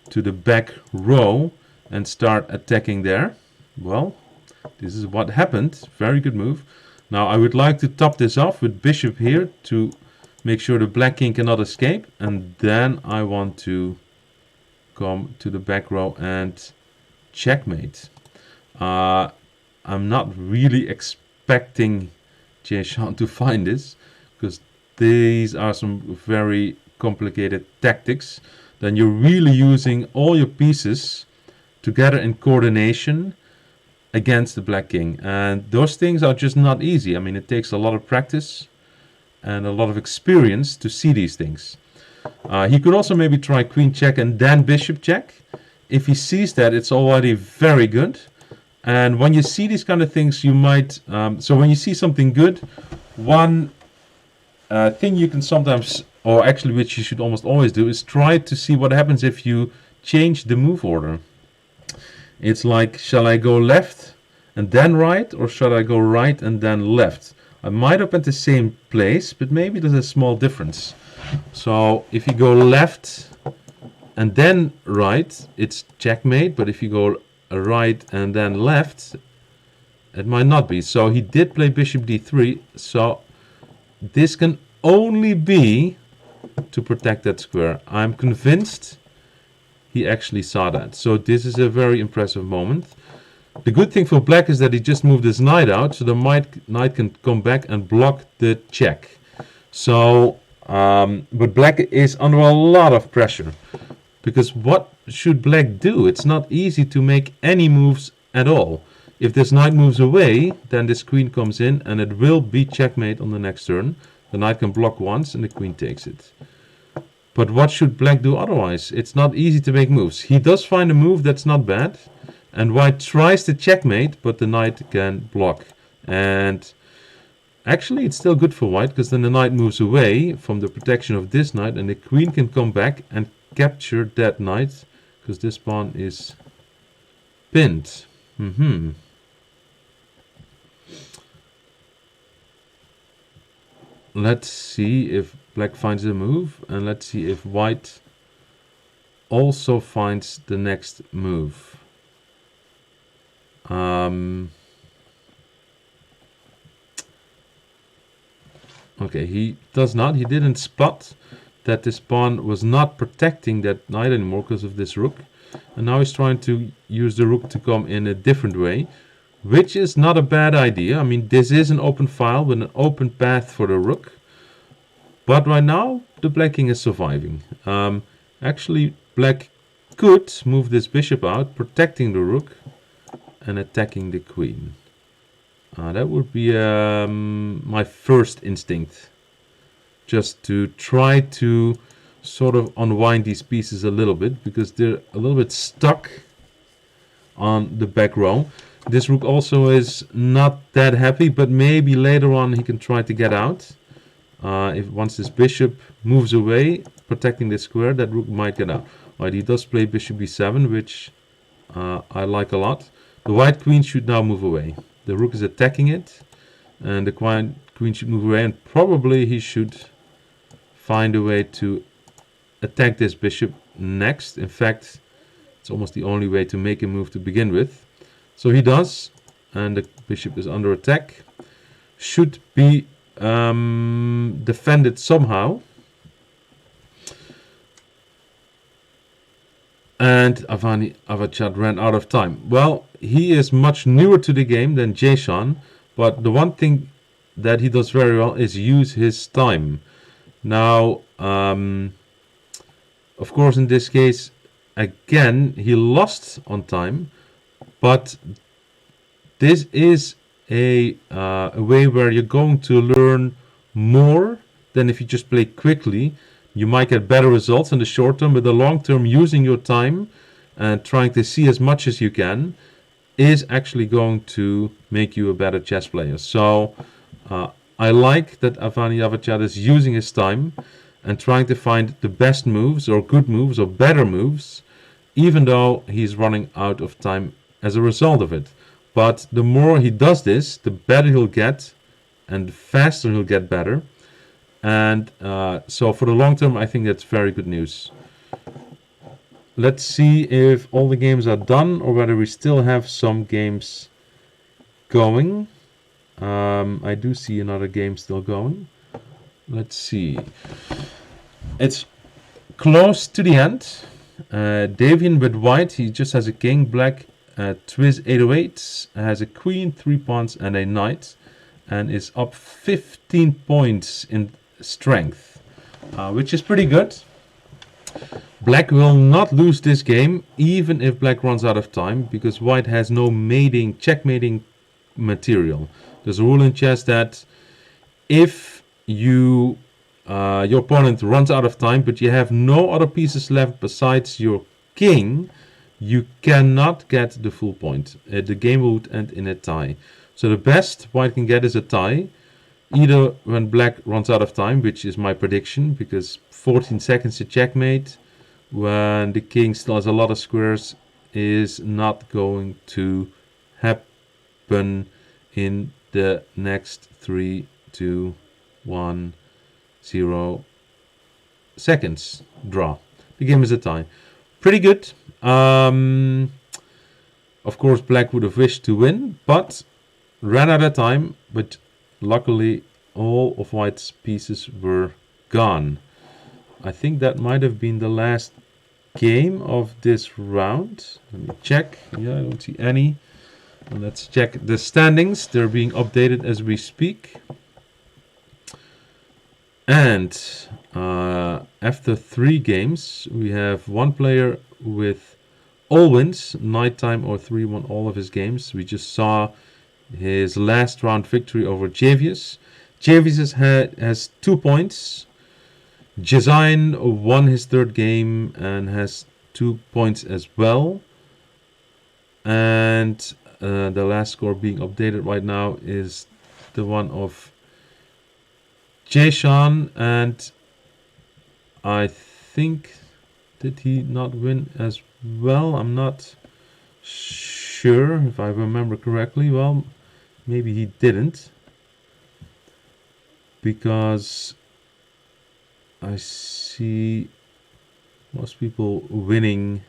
to the back row and start attacking there. Well, this is what happened. Very good move. Now I would like to top this off with bishop here to make sure the black king cannot escape. And then I want to come to the back row and checkmate. I'm not really expecting Jason to find this, because these are some very complicated tactics. Then you're really using all your pieces together in coordination against the black king, and those things are just not easy. I mean, it takes a lot of practice and a lot of experience to see these things. He could also maybe try queen check and then bishop check. If he sees that, it's already very good. And when you see these kind of things, you might... so when you see something good, one thing you can sometimes, or actually which you should almost always do, is try to see what happens if you change the move order. It's like, shall I go left and then right, or shall I go right and then left? I might have at the same place, but maybe there's a small difference. So if you go left and then right, it's checkmate. But if you go right and then left, it might not be. So he did play bishop d3. So this can only be to protect that square. I'm convinced he actually saw that. So this is a very impressive moment. The good thing for black is that he just moved his knight out, so the knight can come back and block the check. So, but black is under a lot of pressure. Because what should black do? It's not easy to make any moves at all. If this knight moves away, then this queen comes in and it will be checkmate on the next turn. The knight can block once and the queen takes it. But what should black do otherwise? It's not easy to make moves. He does find a move that's not bad. And white tries to checkmate, but the knight can block. And actually it's still good for white, because then the knight moves away from the protection of this knight. And the queen can come back and capture that knight, because this pawn is pinned. Let's see if black finds a move, and let's see if white also finds the next move. Okay, he does not. He didn't spot that this pawn was not protecting that knight anymore because of this rook. And now he's trying to use the rook to come in a different way, which is not a bad idea. I mean, this is an open file with an open path for the rook. But right now, the black king is surviving. Actually, black could move this bishop out, protecting the rook and attacking the queen. That would be my first instinct. Just to try to sort of unwind these pieces a little bit, because they're a little bit stuck on the back row. This rook also is not that happy, but maybe later on he can try to get out. If once this bishop moves away, protecting this square, that rook might get out. Right, he does play bishop b7, which I like a lot. The white queen should now move away. The rook is attacking it, and the queen should move away, and probably he should find a way to attack this bishop next. In fact, it's almost the only way to make a move to begin with. So he does, and the bishop is under attack. Should be defended somehow. And Avani Avachad ran out of time. Well, he is much newer to the game than Jason, but the one thing that he does very well is use his time. Now, of course, in this case, again, he lost on time, but this is a way where you're going to learn more than if you just play quickly. You might get better results in the short term, but the long term, using your time and trying to see as much as you can is actually going to make you a better chess player. So I like that Avani Avachad is using his time and trying to find the best moves or good moves or better moves, even though he's running out of time as a result of it. But the more he does this, the better he'll get and the faster he'll get better. And so for the long term, I think that's very good news. Let's see if all the games are done or whether we still have some games going. I do see another game still going. Let's see. It's close to the end. Davian with white, he just has a king. Black, Twiz 808, has a queen, 3 pawns and a knight. And is up 15 points in strength, which is pretty good. Black will not lose this game, even if black runs out of time, because white has no checkmating material. There's a rule in chess that if your opponent runs out of time, but you have no other pieces left besides your king, you cannot get the full point. The game would end in a tie. So the best white can get is a tie, either when black runs out of time, which is my prediction, because 14 seconds to checkmate, when the king still has a lot of squares, is not going to happen in the next 3 2, 1, 0 seconds. Draw. The game is a tie. Pretty good. Of course, black would have wished to win, but ran out of time. But luckily, all of white's pieces were gone. I think that might have been the last game of this round. Let me check. Yeah, I don't see any. And let's check the standings. They're being updated as we speak. And after 3 games, we have one player with all wins. Nighttime or 3 won all of his games. We just saw his last round victory over Javius. Javius has 2 points. Jazine won his 3rd game and has 2 points as well. And the last score being updated right now is the one of Jason, and I think, did he not win as well? I'm not sure if I remember correctly. Well, maybe he didn't, because I see most people winning.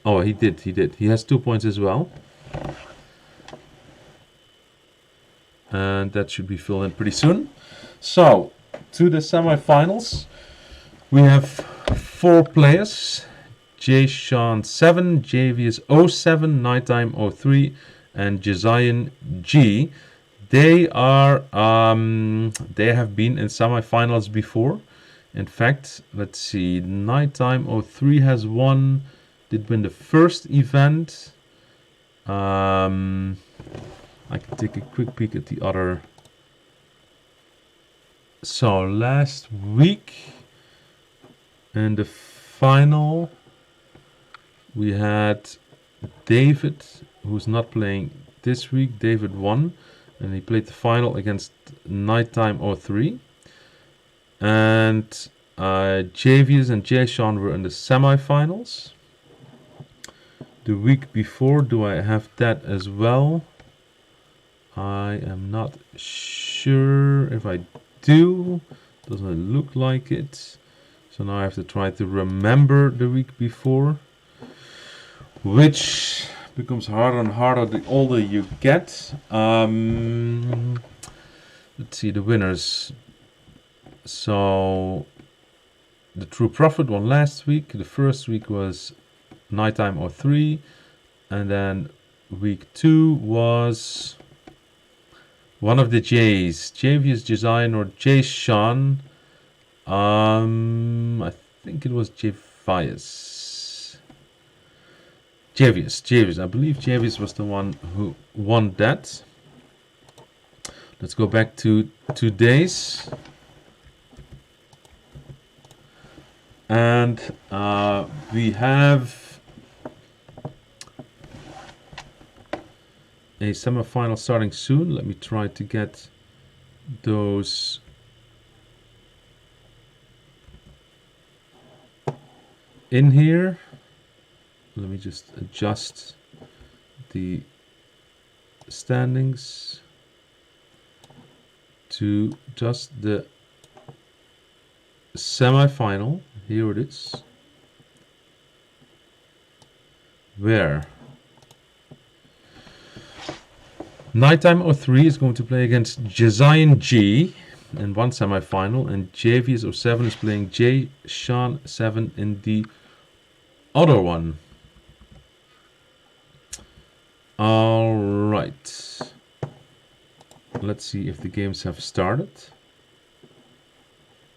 Oh, he did. He has 2 points as well. And that should be filled in pretty soon. So, to the semifinals, we have 4 players. Jason 7, Javius 07, Nighttime 03, and Jazion G. They are they have been in semifinals before. In fact, let's see, Nighttime 03 has won, did win the first event. I can take a quick peek at the other. So last week in the final, we had David, who's not playing this week. David won, and he played the final against Nighttime 03. And Javius and Jason were in the semifinals. The week before, do I have that as well? I am not sure if I do. Doesn't look like it. So now I have to try to remember the week before, which becomes harder and harder the older you get. Let's see the winners. So the True Prophet won last week. The first week was Nighttime 03, and then week 2 was one of the J's, Javius, Jazine, or Jason. I think it was Javius. I believe Javius was the one who won that. Let's go back to today's. And we have a semifinal starting soon. Let me try to get those in here. Let me just adjust the standings to just the semifinal. Here it is, where Nighttime 03 is going to play against Jazion G in one semifinal, and Javius 07 is playing Jason 7 in the other one. Alright. Let's see if the games have started.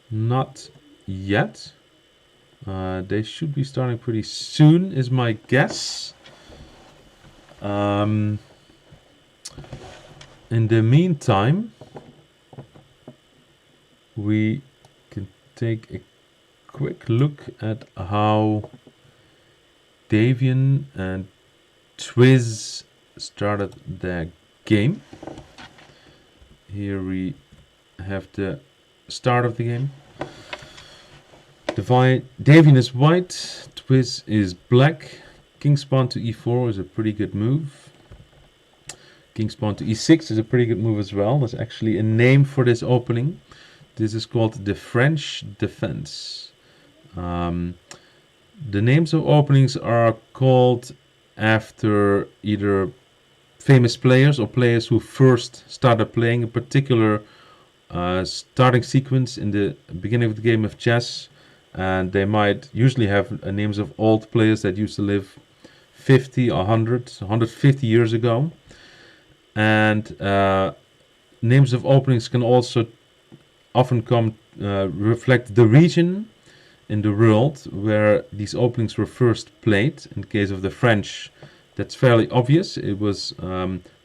Not yet. They should be starting pretty soon, is my guess. In the meantime, we can take a quick look at how Davian and Twiz started their game. Here we have the start of the game. Davian is white, Twiz is black. King spawn to e4 is a pretty good move. King's pawn to e6 is a pretty good move as well. There's actually a name for this opening. This is called the French defense. The names of openings are called after either famous players or players who first started playing a particular starting sequence in the beginning of the game of chess, and they might usually have names of old players that used to live 50 or 100, 150 years ago. And names of openings can also often reflect the region in the world where these openings were first played. In the case of the French, that's fairly obvious. It was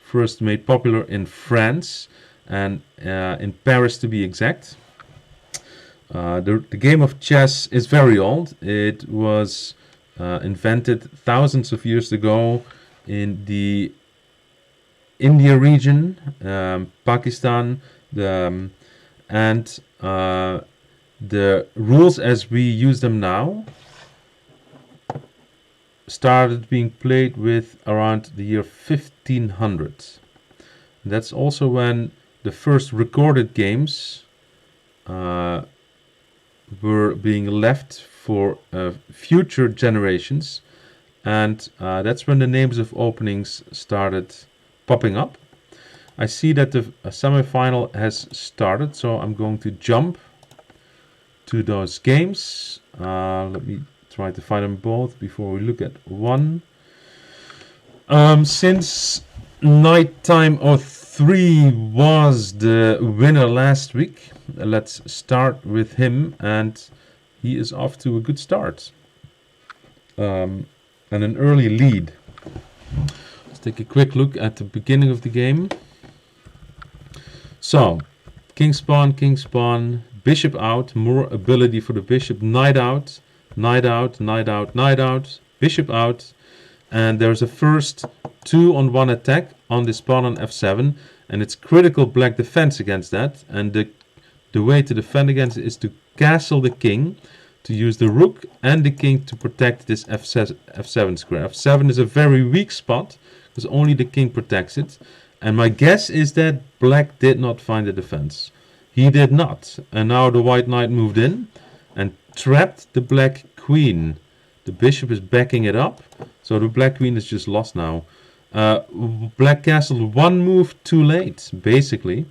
first made popular in France and in Paris, to be exact. The game of chess is very old. It was invented thousands of years ago in the India region, Pakistan, and the rules as we use them now started being played with around the year 1500. That's also when the first recorded games were being left for future generations, and that's when the names of openings started popping up. I see that the semi-final has started, so I'm going to jump to those games. Let me try to find them both before we look at one. Since Nighttime 03 was the winner last week, let's start with him, and he is off to a good start and an early lead. Let's take a quick look at the beginning of the game. So, king's pawn, bishop out, more ability for the bishop, knight out, knight out, knight out, knight out, bishop out, and there's a first 2-on-1 attack on this pawn on f7, and it's critical black defense against that, and the way to defend against it is to castle the king, to use the rook and the king to protect this f7 square. f7 is a very weak spot, because only the king protects it, and my guess is that black did not find a defense. He did not, and now the white knight moved in and trapped the black queen. The bishop is backing it up, so the black queen is just lost now. Black castled one move too late, basically,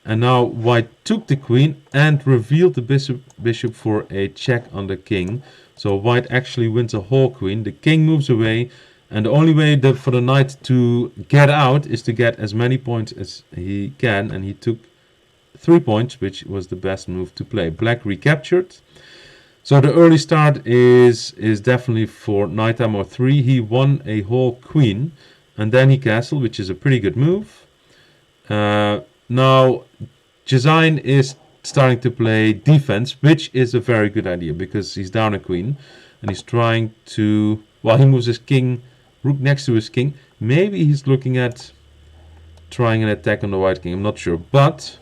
and now white took the queen and revealed the bishop for a check on the king. So white actually wins a whole queen. The king moves away, and the only way for the knight to get out is to get as many points as he can, and he took 3 points, which was the best move to play. Black recaptured. So the early start is definitely for Nighttime 03. He won a whole queen, and then he castled, which is a pretty good move. Now, Jazine is starting to play defense, which is a very good idea, because he's down a queen, and he's trying to, well, he moves his king, rook next to his king. Maybe he's looking at trying an attack on the white king, I'm not sure, but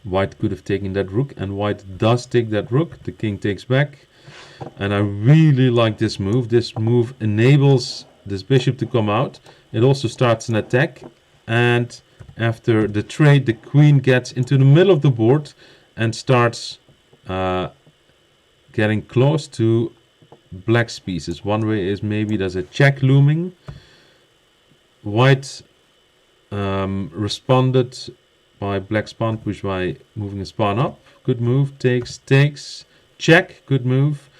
white could have taken that rook, and white does take that rook. The king takes back, and I really like this move. This move enables this bishop to come out. It also starts an attack, and after the trade, the queen gets into the middle of the board and starts getting close to black's pieces. One way is maybe there's a check looming. White responded by black's pawn push by moving his pawn up. Good move. Takes, check. Good move.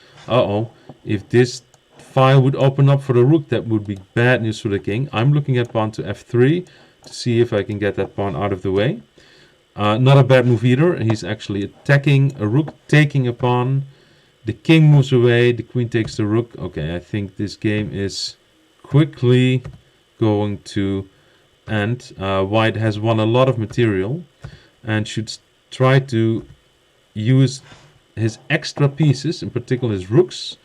If this file would open up for the rook, that would be bad news for the king. I'm looking at pawn to f3 to see if I can get that pawn out of the way. Not a bad move either. He's actually attacking a rook, taking a pawn. The king moves away. The queen takes the rook. Okay, I think this game is quickly going to end. White has won a lot of material and should try to use his extra pieces, in particular his rooks,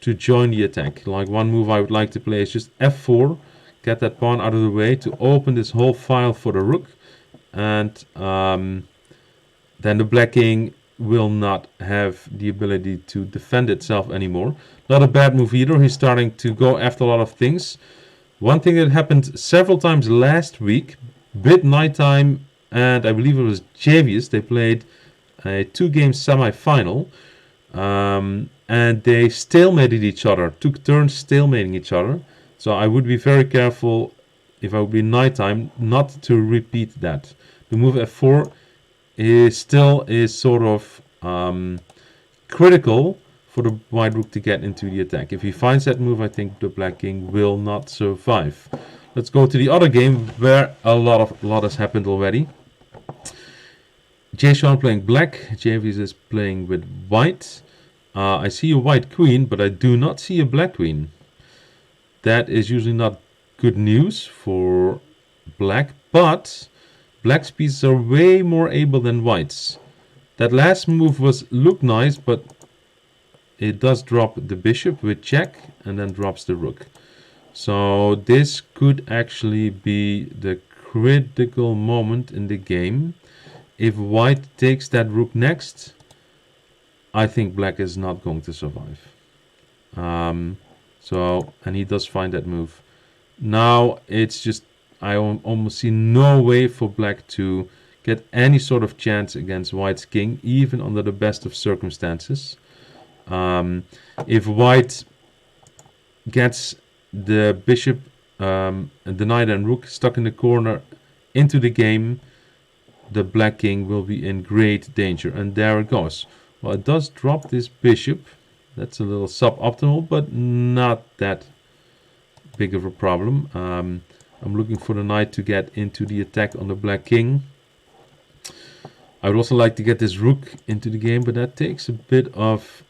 to join the attack. Like one move I would like to play is just f4, get that pawn out of the way to open this whole file for the rook, and then the black king will not have the ability to defend itself anymore. Not a bad move either. He's starting to go after a lot of things. One thing that happened several times last week, Bit Nighttime and I believe it was Javius, they played a 2-game semi-final, and they stalemated each other, took turns stalemating each other. So I would be very careful if I would be Nighttime not to repeat that. The move f4 is sort of critical for the white rook to get into the attack. If he finds that move, I think the black king will not survive. Let's go to the other game where a lot has happened already. Jason playing black, Javis is playing with white. I see a white queen, but I do not see a black queen. That is usually not good news for black, but black's pieces are way more able than white's. That last move looked nice, but it does drop the bishop with check and then drops the rook. So this could actually be the critical moment in the game. If white takes that rook next, I think black is not going to survive. And he does find that move. Now it's just, I almost see no way for black to get any sort of chance against white's king, even under the best of circumstances. If white gets the bishop, the knight and rook stuck in the corner into the game, the black king will be in great danger. And there it goes. Well, it does drop this bishop. That's a little suboptimal, but not that big of a problem. I'm looking for the knight to get into the attack on the black king. I would also like to get this rook into the game, but that takes a bit of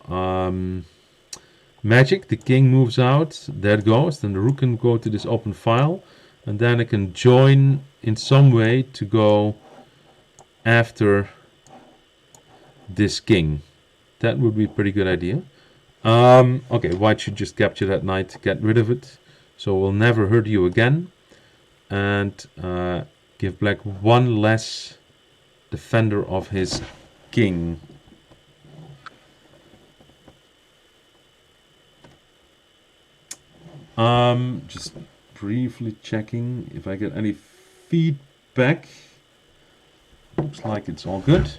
magic. The king moves out. There it goes. Then the rook can go to this open file. And then I can join in some way to go after this king. That would be a pretty good idea. Okay, white should just capture that knight, get rid of it. So we'll never hurt you again. And give black one less defender of his king. Just briefly checking if I get any feedback. Looks like it's all good.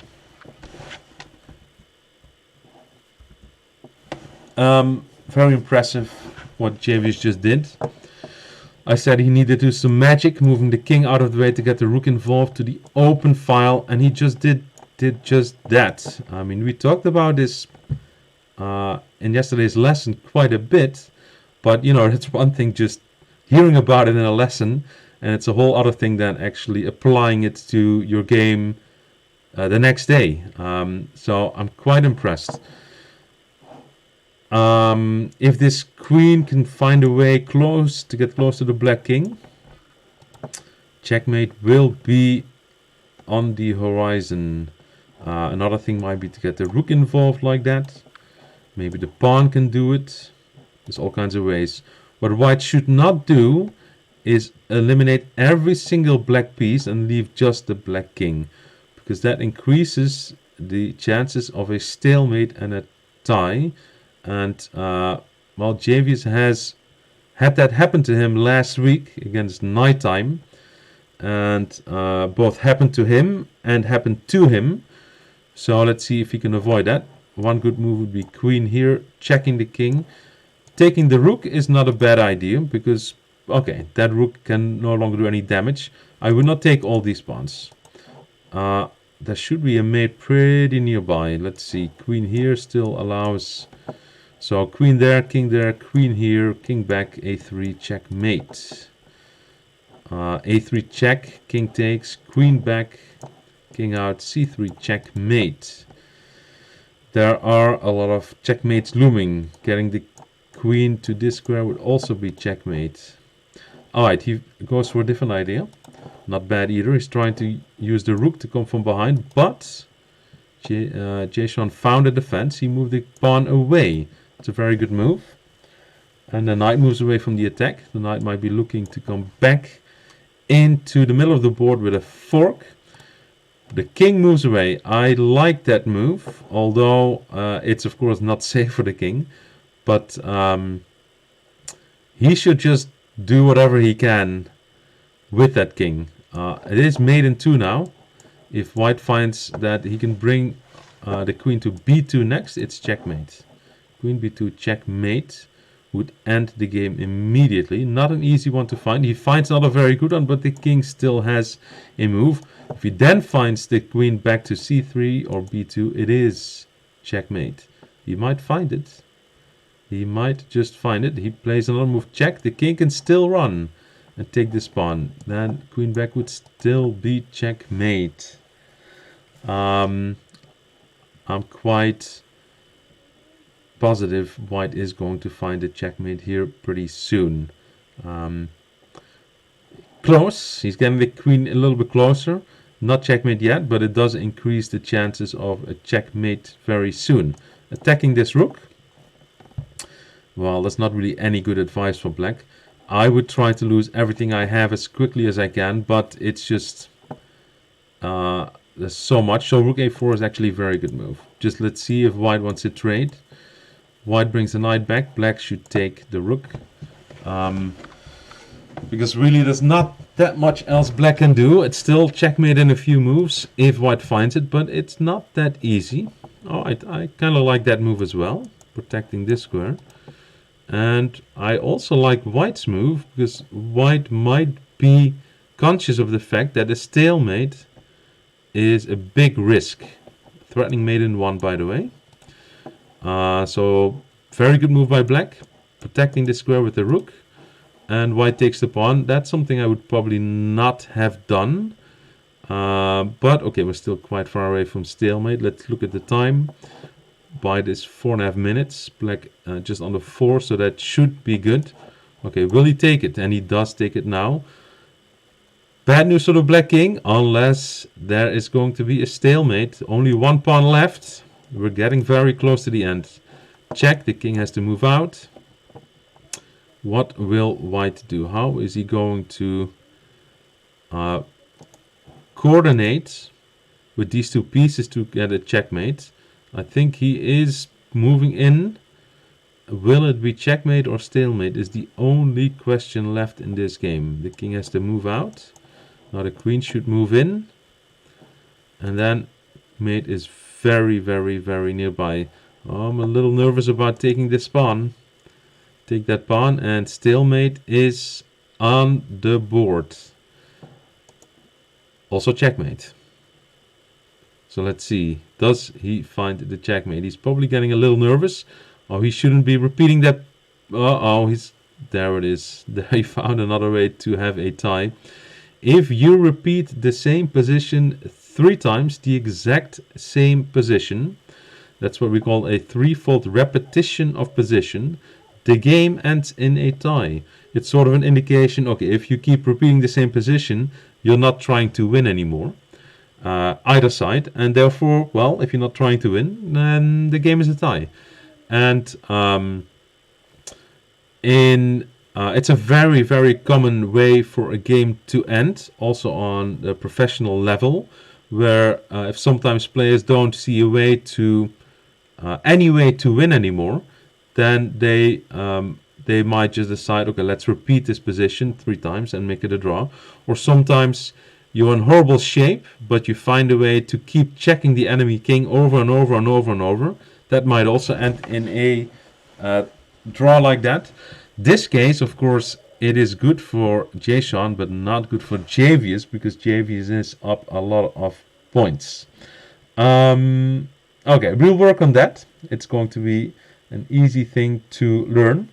Very impressive what Javius just did. I said he needed to do some magic, moving the king out of the way to get the rook involved to the open file, and he just did just that. I mean, we talked about this in yesterday's lesson quite a bit, but you know, that's one thing just hearing about it in a lesson, and it's a whole other thing than actually applying it to your game the next day. So I'm quite impressed. If this queen can find a way to get close to the black king, checkmate will be on the horizon. Another thing might be to get the rook involved like that. Maybe the pawn can do it. There's all kinds of ways. What white should not do is eliminate every single black piece and leave just the black king, because that increases the chances of a stalemate and a tie. And well, Javius has had that happen to him last week against Nighttime, and both happened to him and happened to him. So let's see if he can avoid that. One good move would be queen here, checking the king. Taking the rook is not a bad idea, because okay, that rook can no longer do any damage. I would not take all these pawns. There should be a mate pretty nearby. Let's see, queen here still allows. So queen there, queen here, king back, a3, checkmate. A3 check, king takes, queen back, king out, c3, checkmate. There are a lot of checkmates looming. Getting the queen to this square would also be checkmate. Alright, he goes for a different idea. Not bad either. He's trying to use the rook to come from behind, but Jason found a defense. He moved the pawn away. It's a very good move. And the knight moves away from the attack. The knight might be looking to come back into the middle of the board with a fork. The king moves away. I like that move, although it's of course not safe for the king. But he should just do whatever he can with that king. It is mate in 2 now. If white finds that he can bring the queen to b2 next, it's checkmate. Queen b2 checkmate would end the game immediately. Not an easy one to find. He finds not a very good one, but the king still has a move. If he then finds the queen back to c3 or b2, it is checkmate. He might find it. He might just find it. He plays another move, check. The king can still run and take this pawn. Then queen back would still be checkmate. I'm quite positive white is going to find a checkmate here pretty soon. Close. He's getting the queen a little bit closer. Not checkmate yet, but it does increase the chances of a checkmate very soon. Attacking this rook. Well, that's not really any good advice for black. I would try to lose everything I have as quickly as I can, but it's just there's so much. So rook a4 is actually a very good move. Just let's see if white wants to trade. White brings the knight back. Black should take the rook. Because really there's not that much else black can do. It's still checkmate in a few moves if white finds it, but it's not that easy. Oh, I kind of like that move as well, protecting this square. And I also like white's move, because white might be conscious of the fact that a stalemate is a big risk. Threatening mate in 1, by the way. So very good move by black, protecting the square with the rook. And white takes the pawn. That's something I would probably not have done. But okay, we're still quite far away from stalemate. Let's look at the time. White is 4.5 minutes. Black just under 4, so that should be good. Okay, will he take it? And he does take it now. Bad news for the black king, unless there is going to be a stalemate. Only 1 pawn left. We're getting very close to the end. Check, the king has to move out. What will white do? How is he going to coordinate with these 2 pieces to get a checkmate? I think he is moving in. Will it be checkmate or stalemate is the only question left in this game. The king has to move out. Now the queen should move in. And then mate is very, very, very nearby. I'm a little nervous about taking this pawn. Take that pawn, and stalemate is on the board. Also checkmate. So let's see. Does he find the checkmate? He's probably getting a little nervous. Oh, he shouldn't be repeating that. Uh-oh, there it is. There he found another way to have a tie. If you repeat the same position 3 times, the exact same position, that's what we call a threefold repetition of position, the game ends in a tie. It's sort of an indication, okay, if you keep repeating the same position, you're not trying to win anymore. Either side, and therefore, well, if you're not trying to win, then the game is a tie. And it's a very, very common way for a game to end, also on the professional level, where if sometimes players don't see a way to any way to win anymore, then they might just decide, okay, let's repeat this position 3 times and make it a draw. Or sometimes you're in horrible shape, but you find a way to keep checking the enemy king over and over and over and over. That might also end in a draw like that. This case, of course, it is good for Jason, but not good for Javius, because Javius is up a lot of points. Okay, we'll work on that. It's going to be an easy thing to learn.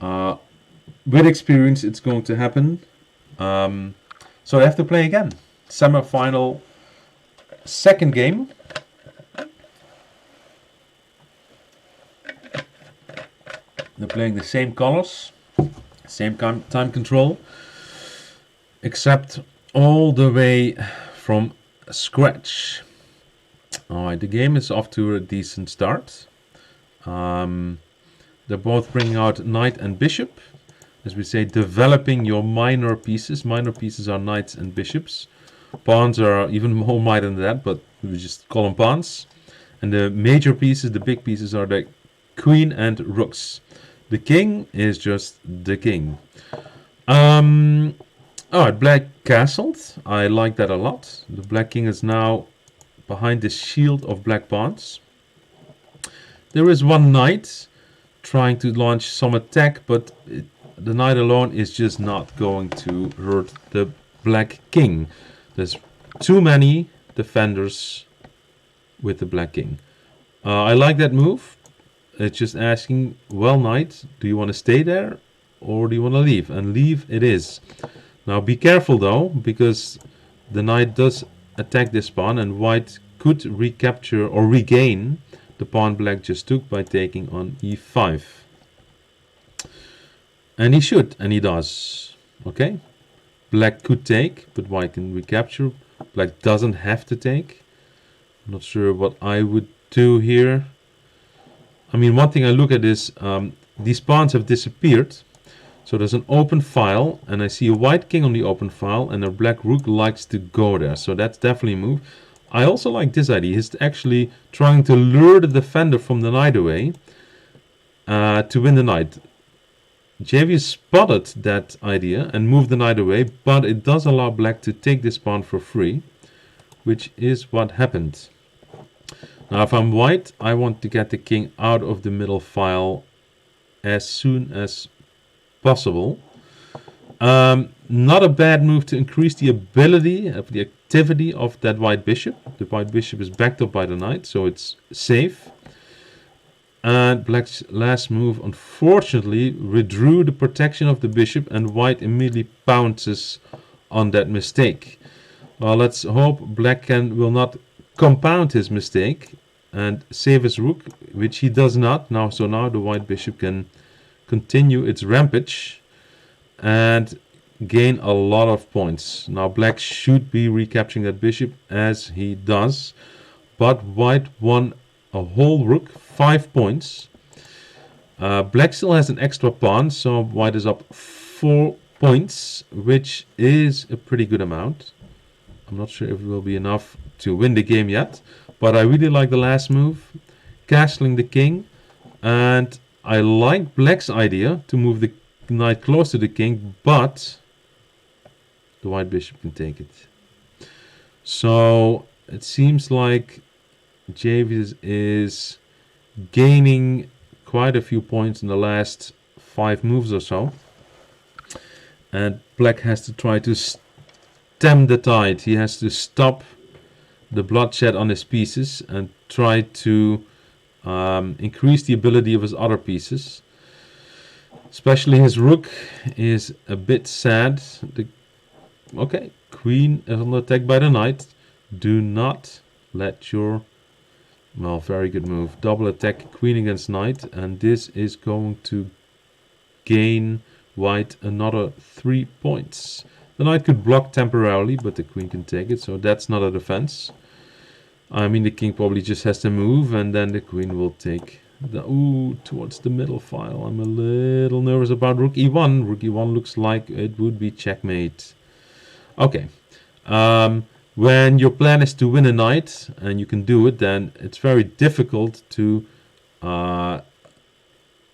With experience, it's going to happen. So I have to play again. Semi-final, second game. They're playing the same colors, same time control, except all the way from scratch. Alright, the game is off to a decent start. They're both bringing out knight and bishop. As we say, developing your minor pieces. Minor pieces are knights and bishops. Pawns are even more minor than that, but we just call them pawns. And the major pieces, the big pieces, are the queen and rooks. The king is just the king. Alright, black castled. I like that a lot. The black king is now behind the shield of black pawns. There is one knight trying to launch some attack, but the knight alone is just not going to hurt the black king. There's too many defenders with the black king. I like that move. It's just asking, well, knight, do you want to stay there or do you want to leave? And leave it is. Now be careful though, because the knight does attack this pawn and white could recapture or regain the pawn black just took by taking on e5. And he should, and he does. Okay, black could take, but white can recapture. Black doesn't have to take. I'm not sure what I would do here. I mean, one thing I look at is these pawns have disappeared. So there's an open file, and I see a white king on the open file, and a black rook likes to go there. So that's definitely a move. I also like this idea. He's actually trying to lure the defender from the knight away to win the knight. JV spotted that idea and moved the knight away, but it does allow black to take this pawn for free, which is what happened. Now if I'm white, I want to get the king out of the middle file as soon as possible. Not a bad move to increase the ability of the activity of that white bishop. The white bishop is backed up by the knight, so it's safe. And black's last move unfortunately withdrew the protection of the bishop, and white immediately pounces on that mistake. Well, let's hope black will not compound his mistake and save his rook, which he does not now. So now the white bishop can continue its rampage and gain a lot of points. Now black should be recapturing that bishop, as he does, but white won a whole rook, 5 points. Black still has an extra pawn, so white is up 4 points, which is a pretty good amount. I'm not sure if it will be enough to win the game yet, but I really like the last move, castling the king, and I like black's idea to move the knight close to the king, but the white bishop can take it. So it seems like JV is gaining quite a few points in the last 5 moves or so, and black has to try to stem the tide. He has to stop the bloodshed on his pieces and try to increase the ability of his other pieces. Especially his rook is a bit sad. Okay, queen is under attack by the knight. Do not let your... Well, very good move. Double attack, queen against knight, and this is going to gain white another 3 points. The knight could block temporarily, but the queen can take it, so that's not a defense. I mean, the king probably just has to move, and then the queen will take the... Ooh, towards the middle file. I'm a little nervous about rook e1. Rook e1 looks like it would be checkmate. Okay. When your plan is to win a knight, and you can do it, then it's very difficult to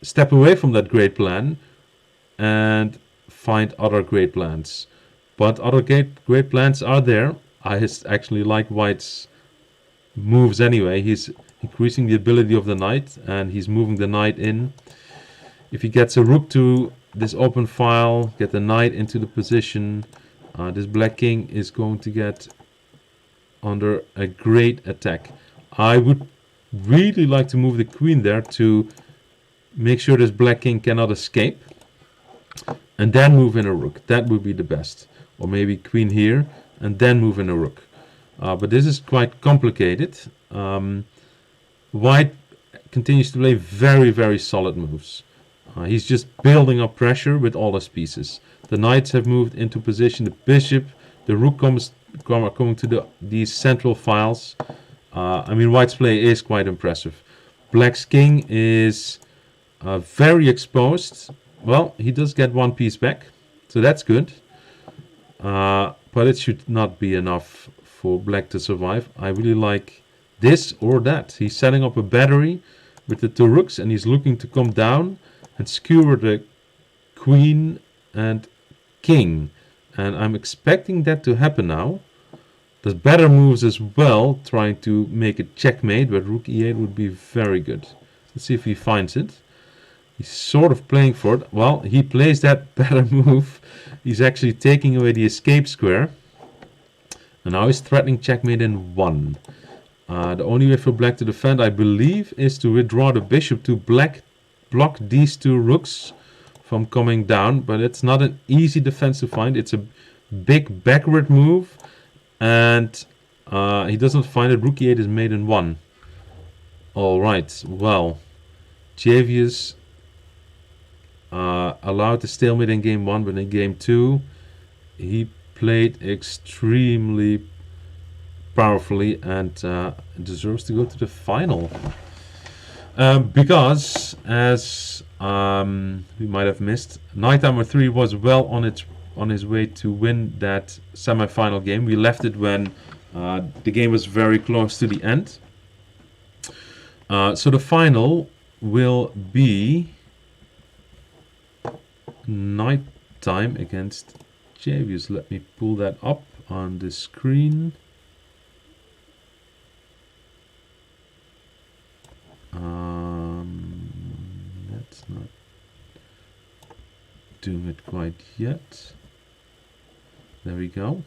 step away from that great plan and find other great plans. But other great plans are there. I actually like white's moves anyway. He's increasing the ability of the knight, and he's moving the knight in. If he gets a rook to this open file, get the knight into the position, this black king is going to get under a great attack. I would really like to move the queen there to make sure this black king cannot escape, and then move in a rook. That would be the best. Or maybe queen here and then move in a rook. But this is quite complicated. White continues to play very, very solid moves. He's just building up pressure with all his pieces. The knights have moved into position. The bishop, the rook are coming to these central files. I mean, white's play is quite impressive. Black's king is very exposed. Well, he does get one piece back, so that's good. But it should not be enough for black to survive. I really like this or that. He's setting up a battery with the 2 rooks, and he's looking to come down and skewer the queen and king. And I'm expecting that to happen now. There's better moves as well, trying to make a checkmate, but rook e8 would be very good. Let's see if he finds it. He's sort of playing for it. Well, he plays that better move. He's actually taking away the escape square. And now he's threatening checkmate in 1. The only way for black to defend, I believe, is to withdraw the bishop to block these two rooks from coming down. But it's not an easy defense to find. It's a big backward move. And he doesn't find it. Rook e8 is made in 1. Alright, well. Javius allowed the stalemate in game 1, but in game 2 he played extremely powerfully and deserves to go to the final. Because, as we might have missed, Knight Hammer 3 was well on his way to win that semi-final game. We left it when the game was very close to the end. So the final will be Night Time against Javius. Let me pull that up on the screen. That's not doing it quite yet. There we go.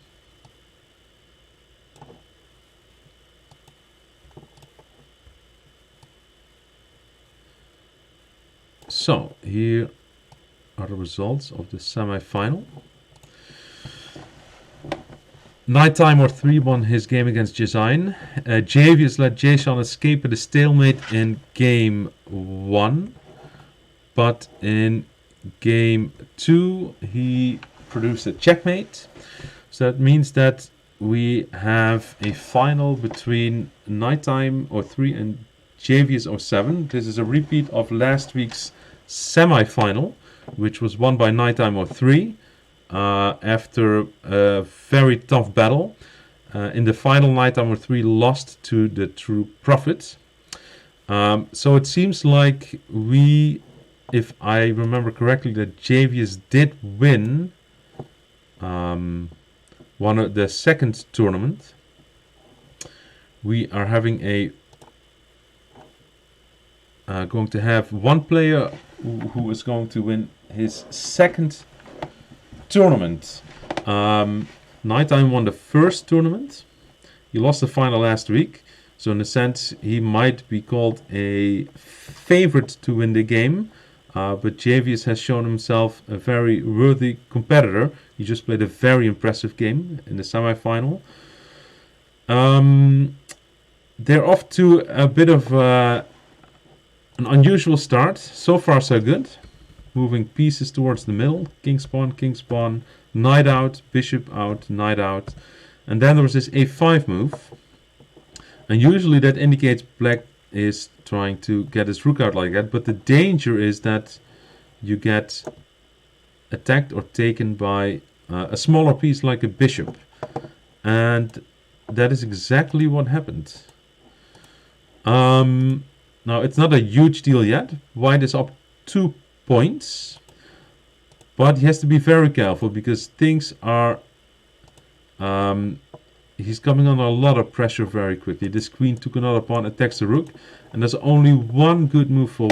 So here are the results of the semi-final. Knight Timer 3 won his game against Jason. Javius let Jason escape at a stalemate in game 1. But in game 2 he produced a checkmate. So that means that we have a final between Nighttime 03 and Javius 07. This is a repeat of last week's semi-final, which was won by Nighttime 03 after a very tough battle. In the final, Nighttime 03 lost to the True Prophet. So it seems like if I remember correctly, that Javius did win one of the second tournament. We are having going to have one player who is going to win his second tournament. Nighttime won the first tournament. He lost the final last week. So in a sense, he might be called a favorite to win the game. But Javius has shown himself a very worthy competitor. He just played a very impressive game in the semi-final. They're off to a bit of an unusual start. So far so good. Moving pieces towards the middle. King spawn, knight out, bishop out, knight out. And then there was this a5 move. And usually that indicates black is trying to get his rook out like that. But the danger is that you get attacked or taken by a smaller piece like a bishop. And that is exactly what happened. Now, it's not a huge deal yet. White is up 2 points. But he has to be very careful because things are... he's coming under a lot of pressure very quickly. This queen took another pawn, attacks the rook. And there's only one good move for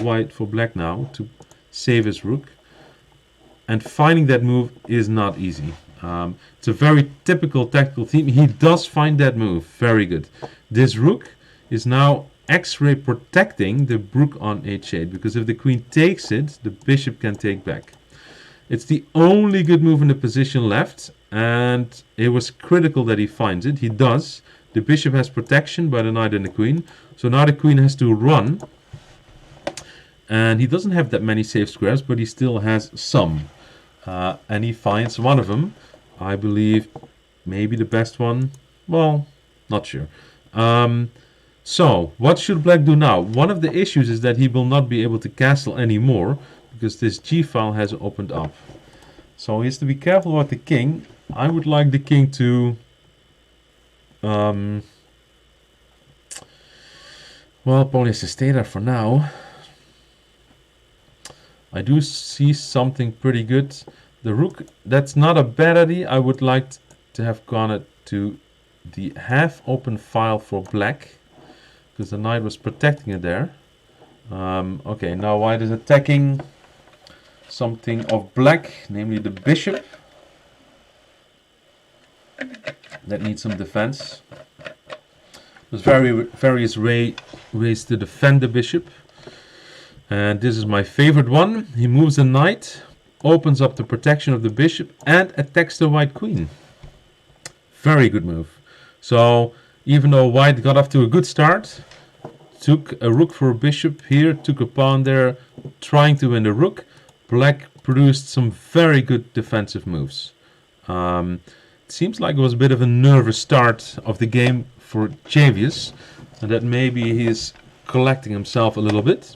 black now to save his rook. And finding that move is not easy. It's a very typical tactical theme. He does find that move. Very good. This rook is now X-ray protecting the rook on h8. Because if the queen takes it, the bishop can take back. It's the only good move in the position left. And it was critical that he finds it. He does. The bishop has protection by the knight and the queen. So now the queen has to run. And he doesn't have that many safe squares, but he still has some. And he finds one of them. I believe maybe the best one. Well, not sure. So, what should black do now? One of the issues is that he will not be able to castle anymore. Because this g-file has opened up. So he has to be careful about the king. I would like the king to... well, probably has to stay there for now. I do see something pretty good. The rook, that's not a bad idea. I would like to have gone it to the half open file for black, because the knight was protecting it there. Okay, now white is attacking something of black, namely the bishop. That needs some defense. There's various ways to defend the bishop. And this is my favorite one. He moves the knight, opens up the protection of the bishop, and attacks the white queen. Very good move. So even though white got off to a good start, took a rook for a bishop here, took a pawn there, trying to win the rook, black produced some very good defensive moves. It seems like it was a bit of a nervous start of the game for Javius, and that maybe he is collecting himself a little bit.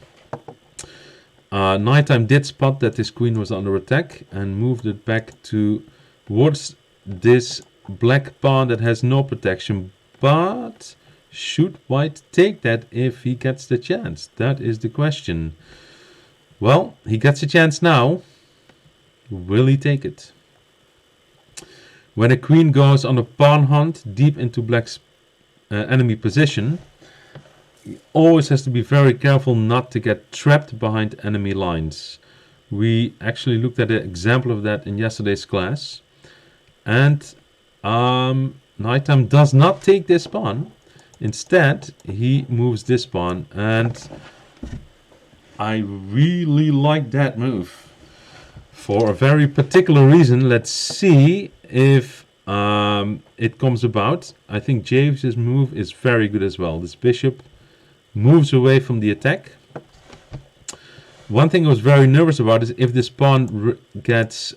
Nighttime did spot that his queen was under attack and moved it back towards this black pawn that has no protection. But should white take that if he gets the chance? That is the question. Well, he gets a chance now. Will he take it? When a queen goes on a pawn hunt deep into black's enemy position, he always has to be very careful not to get trapped behind enemy lines. We actually looked at an example of that in yesterday's class. And Nighttime does not take this pawn. Instead, he moves this pawn. And I really like that move. For a very particular reason. Let's see if it comes about. I think James's move is very good as well. This bishop moves away from the attack. One thing I was very nervous about is if this pawn gets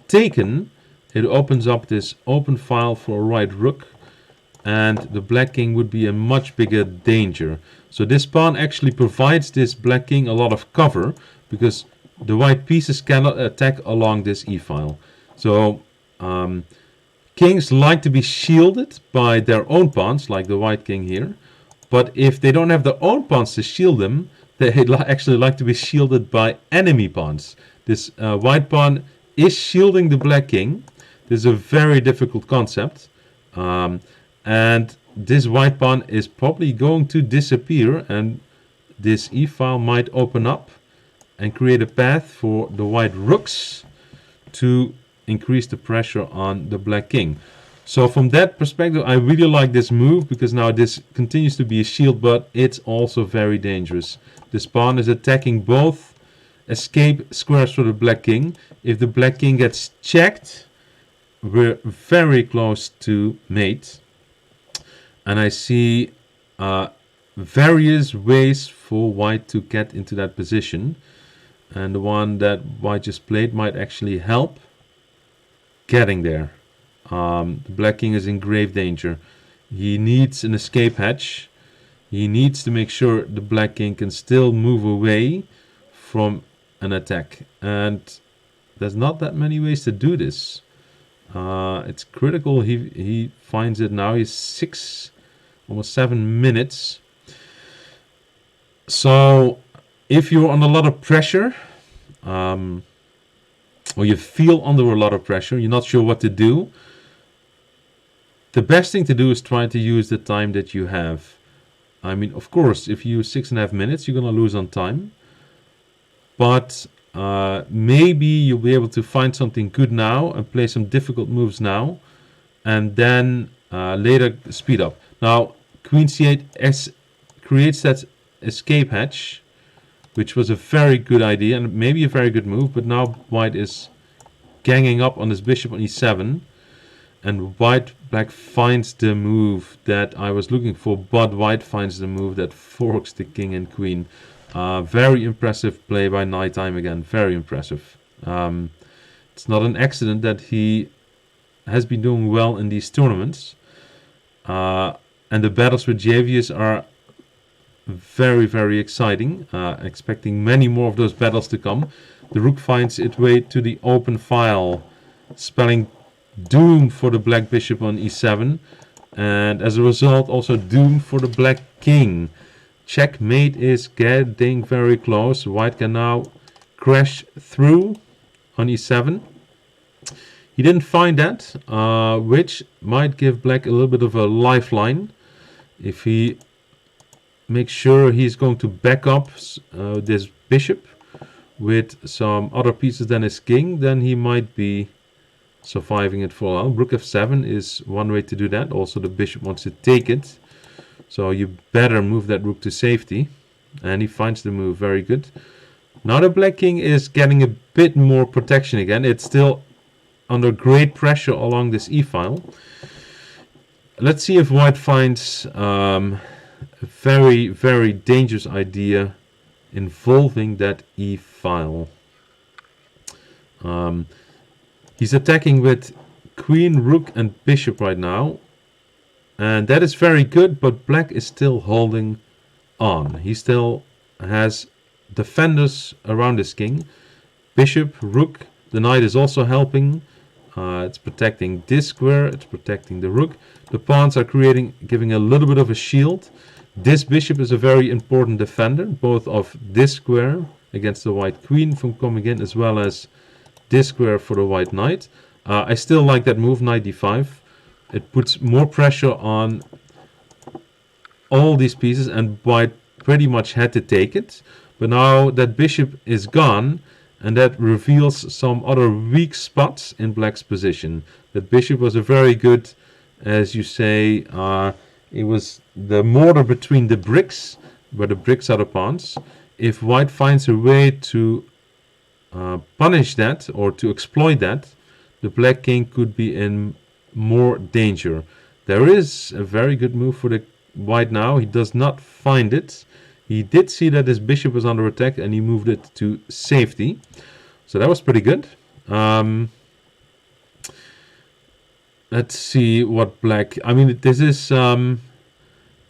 taken, it opens up this open file for a right rook, and the black king would be a much bigger danger. So this pawn actually provides this black king a lot of cover, because the white pieces cannot attack along this e-file. So kings like to be shielded by their own pawns, like the white king here. But if they don't have their own pawns to shield them, they actually like to be shielded by enemy pawns. This white pawn is shielding the black king. This is a very difficult concept. And this white pawn is probably going to disappear, and this e-file might open up and create a path for the white rooks to increase the pressure on the black king. So from that perspective, I really like this move, because now this continues to be a shield, but it's also very dangerous. This pawn is attacking both escape squares for the black king. If the black king gets checked, we're very close to mate. And I see various ways for white to get into that position. And the one that white just played might actually help getting there. The black king is in grave danger. He needs an escape hatch. He needs to make sure the black king can still move away from an attack. And there's not that many ways to do this. It's critical he finds it now. He's almost 7 minutes. So if you're under a lot of pressure, or you feel under a lot of pressure, you're not sure what to do, the best thing to do is try to use the time that you have. I mean, of course, if you use 6.5 minutes, you're going to lose on time. But maybe you'll be able to find something good now and play some difficult moves now, and then later speed up. Now, Queen C8 creates that escape hatch, which was a very good idea and maybe a very good move, but now white is ganging up on his bishop on e7, and black finds the move that I was looking for, but white finds the move that forks the king and queen. Very impressive play by Nighttime again, very impressive. It's not an accident that he has been doing well in these tournaments, and the battles with Javius are very, very exciting. Expecting many more of those battles to come. The rook finds its way to the open file, spelling doom for the black bishop on e7, and as a result also doom for the black king. Checkmate is getting very close. White can now crash through on e7. He didn't find that, which might give black a little bit of a lifeline. If he makes sure he's going to back up this bishop with some other pieces than his king, then he might be surviving it for a while. Rook f7 is one way to do that. Also, the bishop wants to take it, so you better move that rook to safety. And he finds the move. Very good. Now the black king is getting a bit more protection again. It's still under great pressure along this e-file. Let's see if white finds a very, very dangerous idea involving that e-file. He's attacking with queen, rook and bishop right now. And that is very good, but black is still holding on. He still has defenders around his king. Bishop, rook, the knight is also helping. It's protecting this square, it's protecting the rook. The pawns are giving a little bit of a shield. This bishop is a very important defender, both of this square against the white queen from coming in, as well as this square for the white knight. I still like that move, knight d5. It puts more pressure on all these pieces, and white pretty much had to take it. But now that bishop is gone, and that reveals some other weak spots in black's position. That bishop was a very good, as you say, it was the mortar between the bricks, where the bricks are the pawns. If white finds a way to punish that or to exploit that, the black king could be in more danger. There is a very good move for the white now. He does not find it. He did see that his bishop was under attack and he moved it to safety. So that was pretty good. Let's see what black... I mean, this is...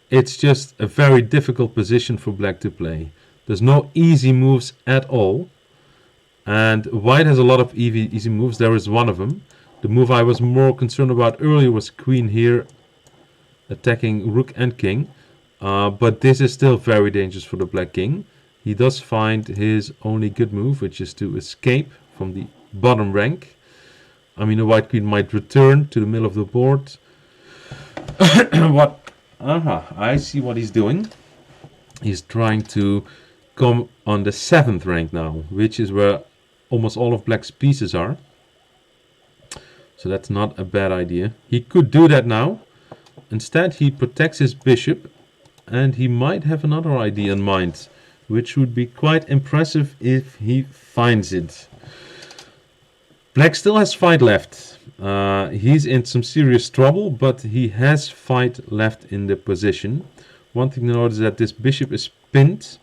it's just a very difficult position for black to play. There's no easy moves at all. And white has a lot of easy moves. There is one of them. The move I was more concerned about earlier was queen here, attacking rook and king. But this is still very dangerous for the black king. He does find his only good move, which is to escape from the bottom rank. I mean, the white queen might return to the middle of the board. What? I see what he's doing. He's trying to come on the 7th rank now, which is where almost all of black's pieces are. So that's not a bad idea. He could do that now. Instead, he protects his bishop, and he might have another idea in mind, which would be quite impressive if he finds it. Black still has fight left. He's in some serious trouble, but he has fight left in the position. One thing to note is that this bishop is pinned.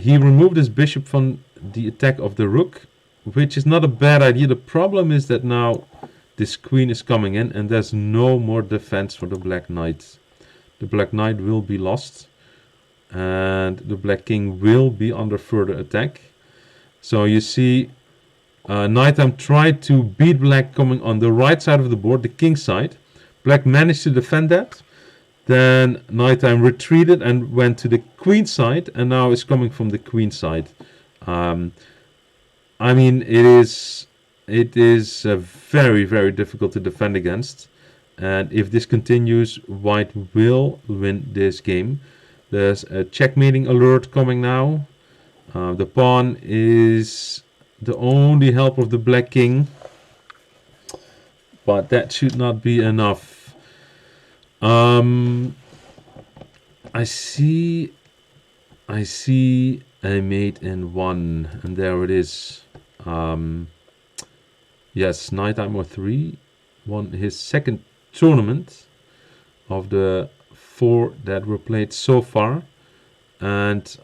He removed his bishop from the attack of the rook, which is not a bad idea. The problem is that now this queen is coming in and there's no more defense for the black knight. The black knight will be lost and the black king will be under further attack. So you see, nighttime tried to beat black coming on the right side of the board, the king side. Black managed to defend that. Then nighttime retreated and went to the queen side, and now is coming from the queen side. I mean, it is very, very difficult to defend against. And if this continues, white will win this game. There's a checkmating alert coming now. The pawn is the only help of the black king. But that should not be enough. I see a mate in 1, and there it is. Yes, nighttime or 3 won his second tournament of the 4 that were played so far, and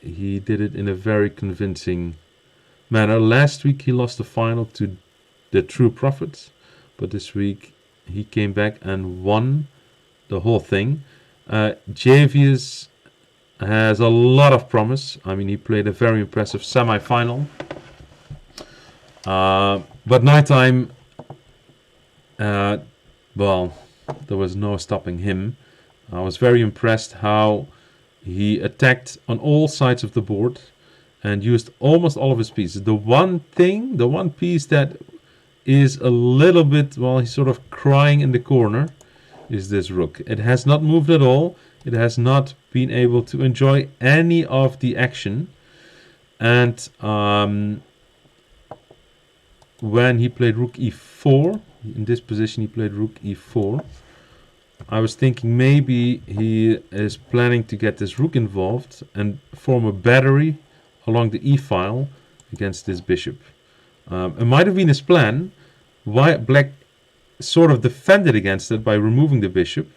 he did it in a very convincing manner. Last week he lost the final to the True Prophets, but this week he came back and won the whole thing. Javius has a lot of promise. I mean, he played a very impressive semi-final. But nighttime, well, there was no stopping him. I was very impressed how he attacked on all sides of the board. and used almost all of his pieces. The one piece that is a little bit, well, he's sort of crying in the corner, is this rook. It has not moved at all. It has not been able to enjoy any of the action. And when he played rook e4, in this position he played rook e4, I was thinking maybe he is planning to get this rook involved and form a battery along the e-file against this bishop. It might have been his plan. Black sort of defended against it by removing the bishop,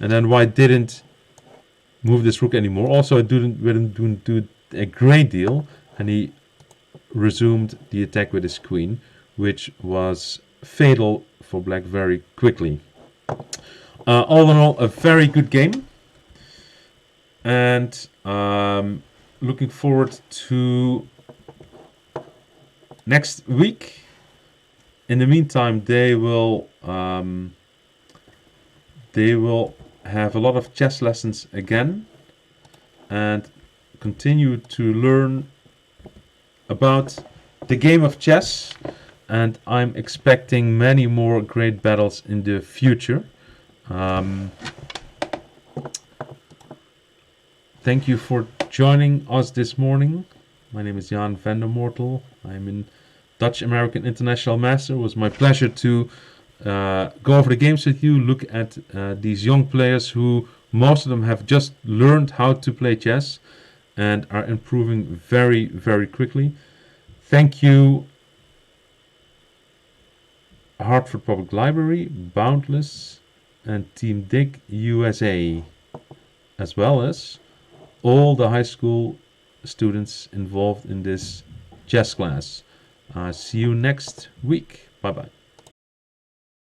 and then white didn't move this rook anymore. Also, it didn't do a great deal, and he resumed the attack with his queen, which was fatal for black very quickly. All in all, a very good game, and looking forward to next week. In the meantime, they will have a lot of chess lessons again and continue to learn about the game of chess, and I'm expecting many more great battles in the future. Thank you for joining us this morning. My name is Jan van der Mortel. I'm in Dutch American International Master. It was my pleasure to go over the games with you, look at these young players who, most of them have just learned how to play chess and are improving very, very quickly. Thank you, Hartford Public Library, Boundless, and Team Dig USA, as well as all the high school students involved in this chess class. See you next week. Bye-bye.